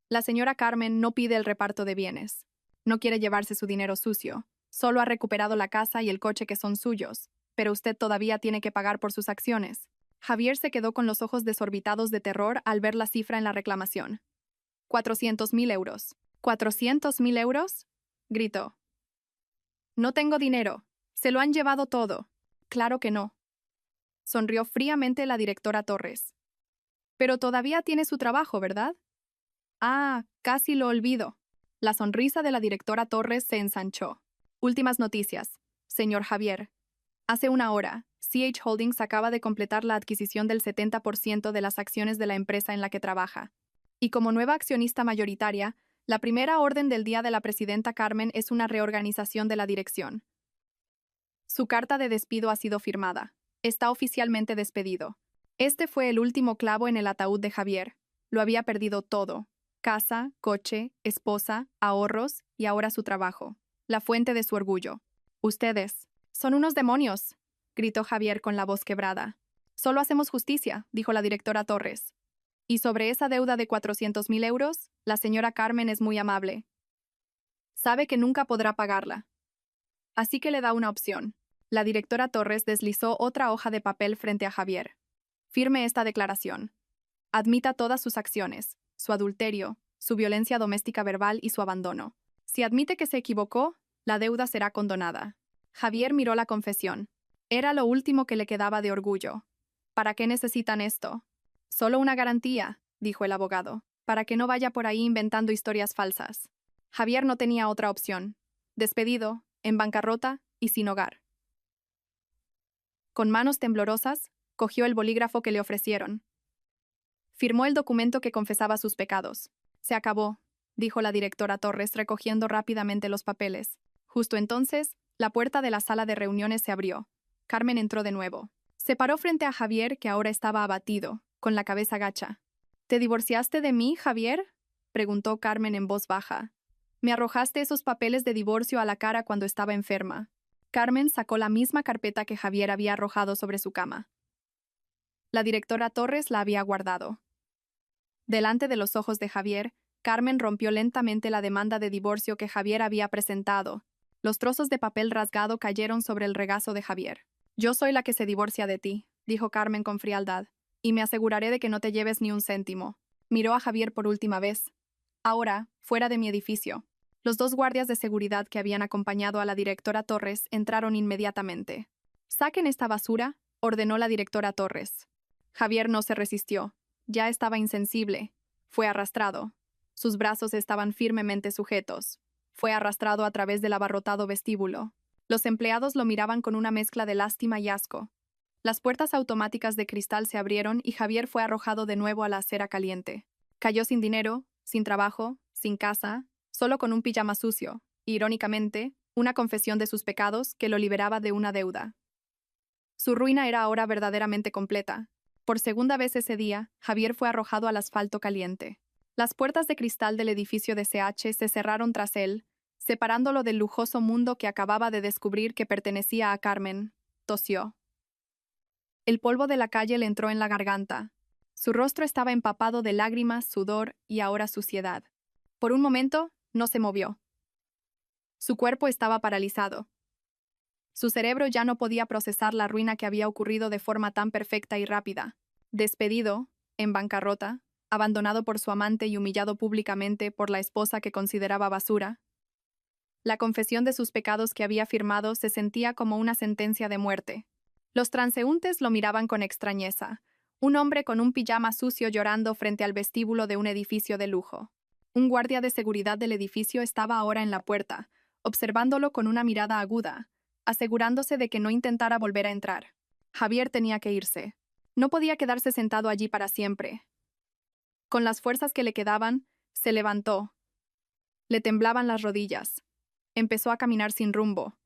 La señora Carmen no pide el reparto de bienes. No quiere llevarse su dinero sucio. Solo ha recuperado la casa y el coche que son suyos. Pero usted todavía tiene que pagar por sus acciones. Javier se quedó con los ojos desorbitados de terror al ver la cifra en la reclamación. 400.000 euros. ¿400.000 euros? Gritó. No tengo dinero. Se lo han llevado todo. Claro que no. Sonrió fríamente la directora Torres. Pero todavía tiene su trabajo, ¿verdad? Ah, casi lo olvido. La sonrisa de la directora Torres se ensanchó. Últimas noticias, señor Javier. Hace una hora, CH Holdings acaba de completar la adquisición del 70% de las acciones de la empresa en la que trabaja. Y como nueva accionista mayoritaria, la primera orden del día de la presidenta Carmen es una reorganización de la dirección. Su carta de despido ha sido firmada. Está oficialmente despedido. Este fue el último clavo en el ataúd de Javier. Lo había perdido todo. Casa, coche, esposa, ahorros y ahora su trabajo. La fuente de su orgullo. Ustedes. Son unos demonios, gritó Javier con la voz quebrada. Solo hacemos justicia, dijo la directora Torres. Y sobre esa deuda de 400.000 euros, la señora Carmen es muy amable. Sabe que nunca podrá pagarla. Así que le da una opción. La directora Torres deslizó otra hoja de papel frente a Javier. Firme esta declaración. Admita todas sus acciones, su adulterio, su violencia doméstica verbal y su abandono. Si admite que se equivocó, la deuda será condonada. Javier miró la confesión. Era lo último que le quedaba de orgullo. ¿Para qué necesitan esto? Solo una garantía, dijo el abogado, para que no vaya por ahí inventando historias falsas. Javier no tenía otra opción. Despedido, en bancarrota y sin hogar. Con manos temblorosas, cogió el bolígrafo que le ofrecieron. Firmó el documento que confesaba sus pecados. Se acabó, dijo la directora Torres recogiendo rápidamente los papeles. Justo entonces, la puerta de la sala de reuniones se abrió. Carmen entró de nuevo. Se paró frente a Javier, que ahora estaba abatido, con la cabeza gacha. ¿Te divorciaste de mí, Javier?, preguntó Carmen en voz baja. Me arrojaste esos papeles de divorcio a la cara cuando estaba enferma. Carmen sacó la misma carpeta que Javier había arrojado sobre su cama. La directora Torres la había guardado. Delante de los ojos de Javier, Carmen rompió lentamente la demanda de divorcio que Javier había presentado. Los trozos de papel rasgado cayeron sobre el regazo de Javier. «Yo soy la que se divorcia de ti», dijo Carmen con frialdad, «y me aseguraré de que no te lleves ni un céntimo». Miró a Javier por última vez. «Ahora, fuera de mi edificio». Los dos guardias de seguridad que habían acompañado a la directora Torres entraron inmediatamente. «Saquen esta basura», ordenó la directora Torres. Javier no se resistió. Ya estaba insensible. Fue arrastrado. Sus brazos estaban firmemente sujetos. Fue arrastrado a través del abarrotado vestíbulo. Los empleados lo miraban con una mezcla de lástima y asco. Las puertas automáticas de cristal se abrieron y Javier fue arrojado de nuevo a la acera caliente. Cayó sin dinero, sin trabajo, sin casa, solo con un pijama sucio, y, irónicamente, una confesión de sus pecados que lo liberaba de una deuda. Su ruina era ahora verdaderamente completa. Por segunda vez ese día, Javier fue arrojado al asfalto caliente. Las puertas de cristal del edificio de CH se cerraron tras él, separándolo del lujoso mundo que acababa de descubrir que pertenecía a Carmen. Tosió. El polvo de la calle le entró en la garganta. Su rostro estaba empapado de lágrimas, sudor y ahora suciedad. Por un momento, no se movió. Su cuerpo estaba paralizado. Su cerebro ya no podía procesar la ruina que había ocurrido de forma tan perfecta y rápida. Despedido, en bancarrota, abandonado por su amante y humillado públicamente por la esposa que consideraba basura. La confesión de sus pecados que había firmado se sentía como una sentencia de muerte. Los transeúntes lo miraban con extrañeza. Un hombre con un pijama sucio llorando frente al vestíbulo de un edificio de lujo. Un guardia de seguridad del edificio estaba ahora en la puerta, observándolo con una mirada aguda, asegurándose de que no intentara volver a entrar. Javier tenía que irse. No podía quedarse sentado allí para siempre. Con las fuerzas que le quedaban, se levantó. Le temblaban las rodillas. Empezó a caminar sin rumbo.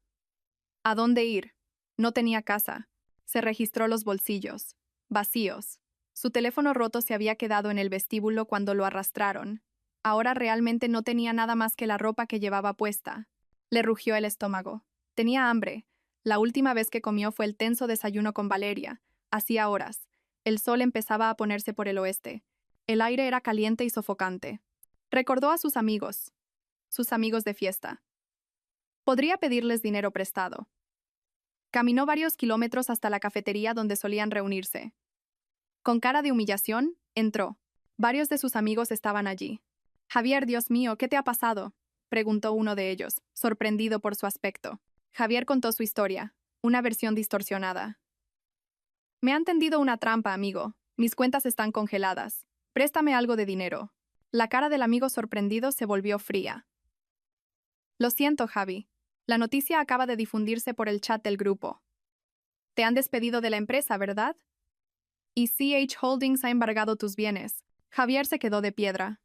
¿A dónde ir? No tenía casa. Se registró los bolsillos. Vacíos. Su teléfono roto se había quedado en el vestíbulo cuando lo arrastraron. Ahora realmente no tenía nada más que la ropa que llevaba puesta. Le rugió el estómago. Tenía hambre. La última vez que comió fue el tenso desayuno con Valeria. Hacía horas. El sol empezaba a ponerse por el oeste. El aire era caliente y sofocante. Recordó a sus amigos de fiesta. Podría pedirles dinero prestado. Caminó varios kilómetros hasta la cafetería donde solían reunirse. Con cara de humillación, entró. Varios de sus amigos estaban allí. «Javier, Dios mío, ¿qué te ha pasado?», preguntó uno de ellos, sorprendido por su aspecto. Javier contó su historia, una versión distorsionada. «Me han tendido una trampa, amigo. Mis cuentas están congeladas. Préstame algo de dinero». La cara del amigo sorprendido se volvió fría. «Lo siento, Javi. La noticia acaba de difundirse por el chat del grupo. Te han despedido de la empresa, ¿verdad? Y CH Holdings ha embargado tus bienes». Javier se quedó de piedra.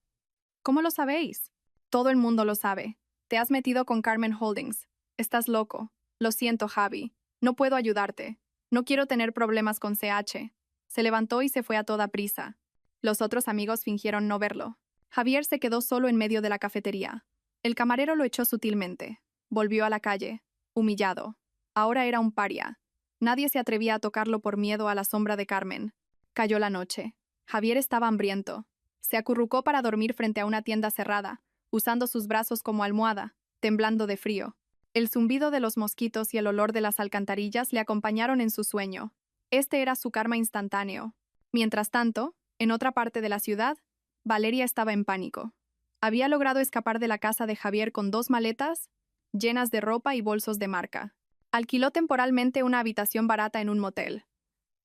«¿Cómo lo sabéis?» «Todo el mundo lo sabe. Te has metido con Carmen Holdings. Estás loco. Lo siento, Javi. No puedo ayudarte. No quiero tener problemas con CH». Se levantó y se fue a toda prisa. Los otros amigos fingieron no verlo. Javier se quedó solo en medio de la cafetería. El camarero lo echó sutilmente. Volvió a la calle, humillado. Ahora era un paria. Nadie se atrevía a tocarlo por miedo a la sombra de Carmen. Cayó la noche. Javier estaba hambriento. Se acurrucó para dormir frente a una tienda cerrada, usando sus brazos como almohada, temblando de frío. El zumbido de los mosquitos y el olor de las alcantarillas le acompañaron en su sueño. Este era su karma instantáneo. Mientras tanto, en otra parte de la ciudad, Valeria estaba en pánico. Había logrado escapar de la casa de Javier con 2 maletas llenas de ropa y bolsos de marca. Alquiló temporalmente una habitación barata en un motel.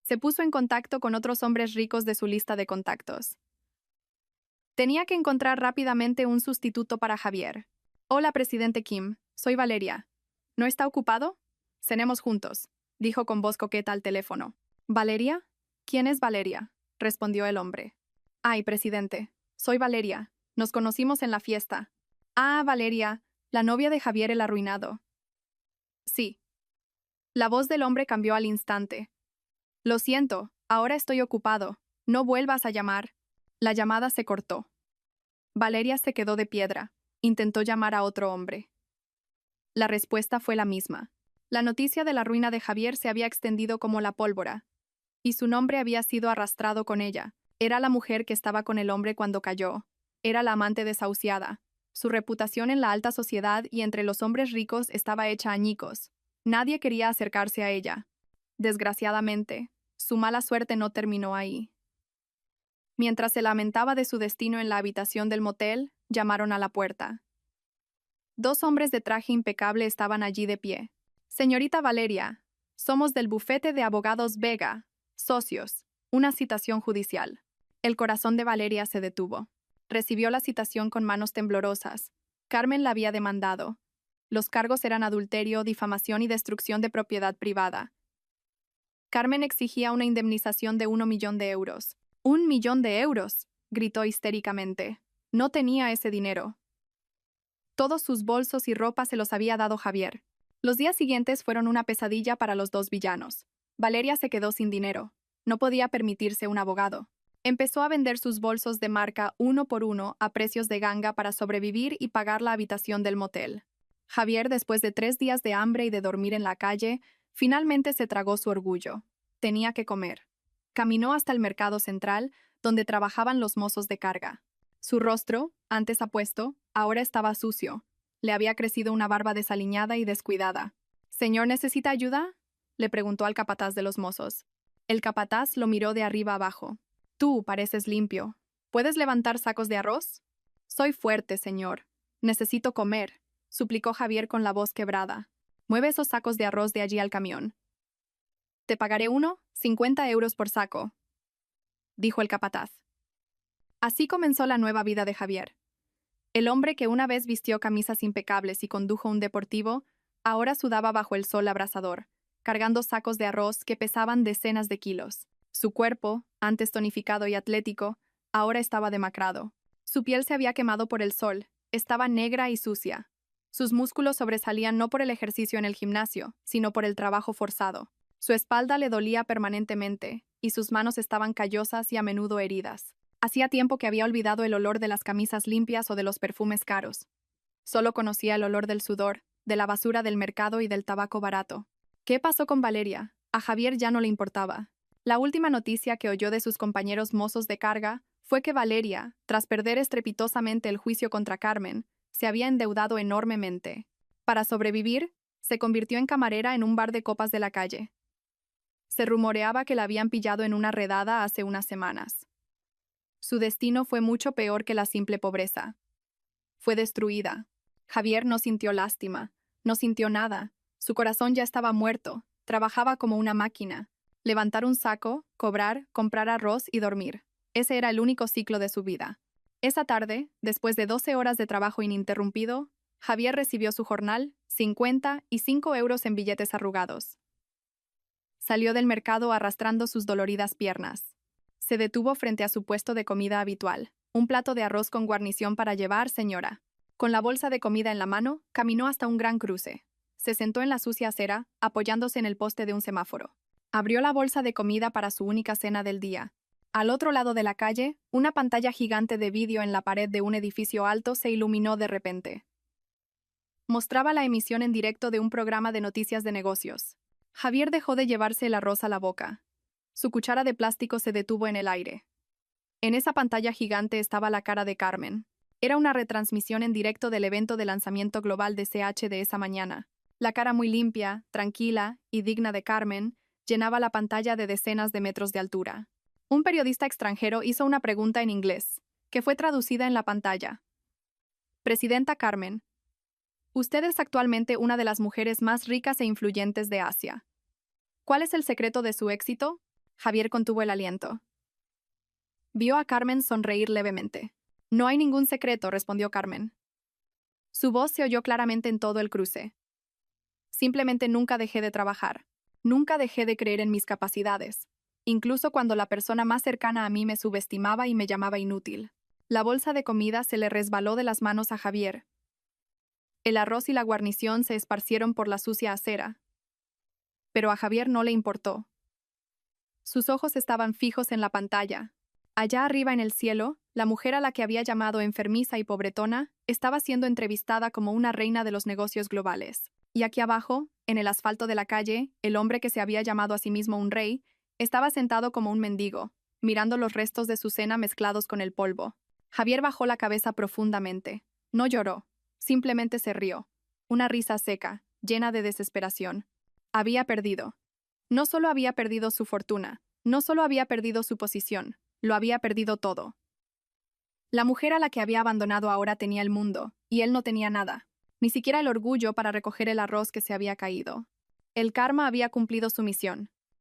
Se puso en contacto con otros hombres ricos de su lista de contactos. Tenía que encontrar rápidamente un sustituto para Javier. «Hola, presidente Kim. Soy Valeria. ¿No está ocupado? Cenemos juntos», dijo con voz coqueta al teléfono. «¿Valeria? ¿Quién es Valeria?», respondió el hombre. «Ay, presidente. Soy Valeria. Nos conocimos en la fiesta». «Ah, Valeria, la novia de Javier el arruinado». «Sí». La voz del hombre cambió al instante. «Lo siento, ahora estoy ocupado. No vuelvas a llamar». La llamada se cortó. Valeria se quedó de piedra. Intentó llamar a otro hombre. La respuesta fue la misma. La noticia de la ruina de Javier se había extendido como la pólvora. y su nombre había sido arrastrado con ella. Era la mujer que estaba con el hombre cuando cayó. Era la amante desahuciada. Su reputación en la alta sociedad y entre los hombres ricos estaba hecha añicos. Nadie quería acercarse a ella. Desgraciadamente, su mala suerte no terminó ahí. Mientras se lamentaba de su destino en la habitación del motel, llamaron a la puerta. 2 hombres de traje impecable estaban allí de pie. Señorita Valeria, somos del bufete de abogados Vega, socios, una citación judicial. El corazón de Valeria se detuvo. Recibió la citación con manos temblorosas. Carmen la había demandado. Los cargos eran adulterio, difamación y destrucción de propiedad privada. Carmen exigía una indemnización de 1 millón de euros. ¡1 millón de euros! Gritó histéricamente. No tenía ese dinero. Todos sus bolsos y ropa se los había dado Javier. Los días siguientes fueron una pesadilla para los 2 villanos. Valeria se quedó sin dinero. No podía permitirse un abogado. Empezó a vender sus bolsos de marca uno por uno a precios de ganga para sobrevivir y pagar la habitación del motel. Javier, después de 3 días de hambre y de dormir en la calle, finalmente se tragó su orgullo. Tenía que comer. Caminó hasta el mercado central, donde trabajaban los mozos de carga. Su rostro, antes apuesto, ahora estaba sucio. Le había crecido una barba desaliñada y descuidada. «¿Señor, necesita ayuda?», le preguntó al capataz de los mozos. El capataz lo miró de arriba abajo. «Tú pareces limpio. ¿Puedes levantar sacos de arroz?» «Soy fuerte, señor. Necesito comer», suplicó Javier con la voz quebrada. «Mueve esos sacos de arroz de allí al camión». «Te pagaré 50 euros por saco», dijo el capataz. Así comenzó la nueva vida de Javier. El hombre que una vez vistió camisas impecables y condujo un deportivo, ahora sudaba bajo el sol abrasador, cargando sacos de arroz que pesaban decenas de kilos. Su cuerpo, antes tonificado y atlético, ahora estaba demacrado. Su piel se había quemado por el sol, estaba negra y sucia. Sus músculos sobresalían no por el ejercicio en el gimnasio, sino por el trabajo forzado. Su espalda le dolía permanentemente, y sus manos estaban callosas y a menudo heridas. Hacía tiempo que había olvidado el olor de las camisas limpias o de los perfumes caros. Solo conocía el olor del sudor, de la basura del mercado y del tabaco barato. ¿Qué pasó con Valeria? A Javier ya no le importaba. La última noticia que oyó de sus compañeros mozos de carga fue que Valeria, tras perder estrepitosamente el juicio contra Carmen, se había endeudado enormemente. Para sobrevivir, se convirtió en camarera en un bar de copas de la calle. Se rumoreaba que la habían pillado en una redada hace unas semanas. Su destino fue mucho peor que la simple pobreza. Fue destruida. Javier no sintió lástima, no sintió nada. Su corazón ya estaba muerto, trabajaba como una máquina. Levantar un saco, cobrar, comprar arroz y dormir. Ese era el único ciclo de su vida. Esa tarde, después de 12 horas de trabajo ininterrumpido, Javier recibió su jornal, 50 y 5 euros en billetes arrugados. Salió del mercado arrastrando sus doloridas piernas. Se detuvo frente a su puesto de comida habitual. «Un plato de arroz con guarnición para llevar, señora». Con la bolsa de comida en la mano, caminó hasta un gran cruce. Se sentó en la sucia acera, apoyándose en el poste de un semáforo. Abrió la bolsa de comida para su única cena del día. Al otro lado de la calle, una pantalla gigante de vídeo en la pared de un edificio alto se iluminó de repente. Mostraba la emisión en directo de un programa de noticias de negocios. Javier dejó de llevarse el arroz a la boca. Su cuchara de plástico se detuvo en el aire. En esa pantalla gigante estaba la cara de Carmen. Era una retransmisión en directo del evento de lanzamiento global de CH de esa mañana. La cara muy limpia, tranquila y digna de Carmen llenaba la pantalla de decenas de metros de altura. Un periodista extranjero hizo una pregunta en inglés, que fue traducida en la pantalla. «Presidenta Carmen, usted es actualmente una de las mujeres más ricas e influyentes de Asia. ¿Cuál es el secreto de su éxito?». Javier contuvo el aliento. Vio a Carmen sonreír levemente. «No hay ningún secreto», respondió Carmen. Su voz se oyó claramente en todo el cruce. «Simplemente nunca dejé de trabajar. Nunca dejé de creer en mis capacidades. Incluso cuando la persona más cercana a mí me subestimaba y me llamaba inútil». La bolsa de comida se le resbaló de las manos a Javier. El arroz y la guarnición se esparcieron por la sucia acera. Pero a Javier no le importó. Sus ojos estaban fijos en la pantalla. Allá arriba en el cielo, la mujer a la que había llamado enfermiza y pobretona estaba siendo entrevistada como una reina de los negocios globales. Y aquí abajo, en el asfalto de la calle, el hombre que se había llamado a sí mismo un rey, Estaba sentado como un mendigo, mirando los restos de su cena mezclados con el polvo. Javier bajó la cabeza profundamente. No lloró, simplemente se rió. Una risa seca, llena de desesperación. Había perdido. No solo había perdido su fortuna, no solo había perdido su posición, lo había perdido todo. La mujer a la que había abandonado ahora tenía el mundo, y él no tenía nada, ni siquiera el orgullo para recoger el arroz que se había caído. El karma había cumplido su misión.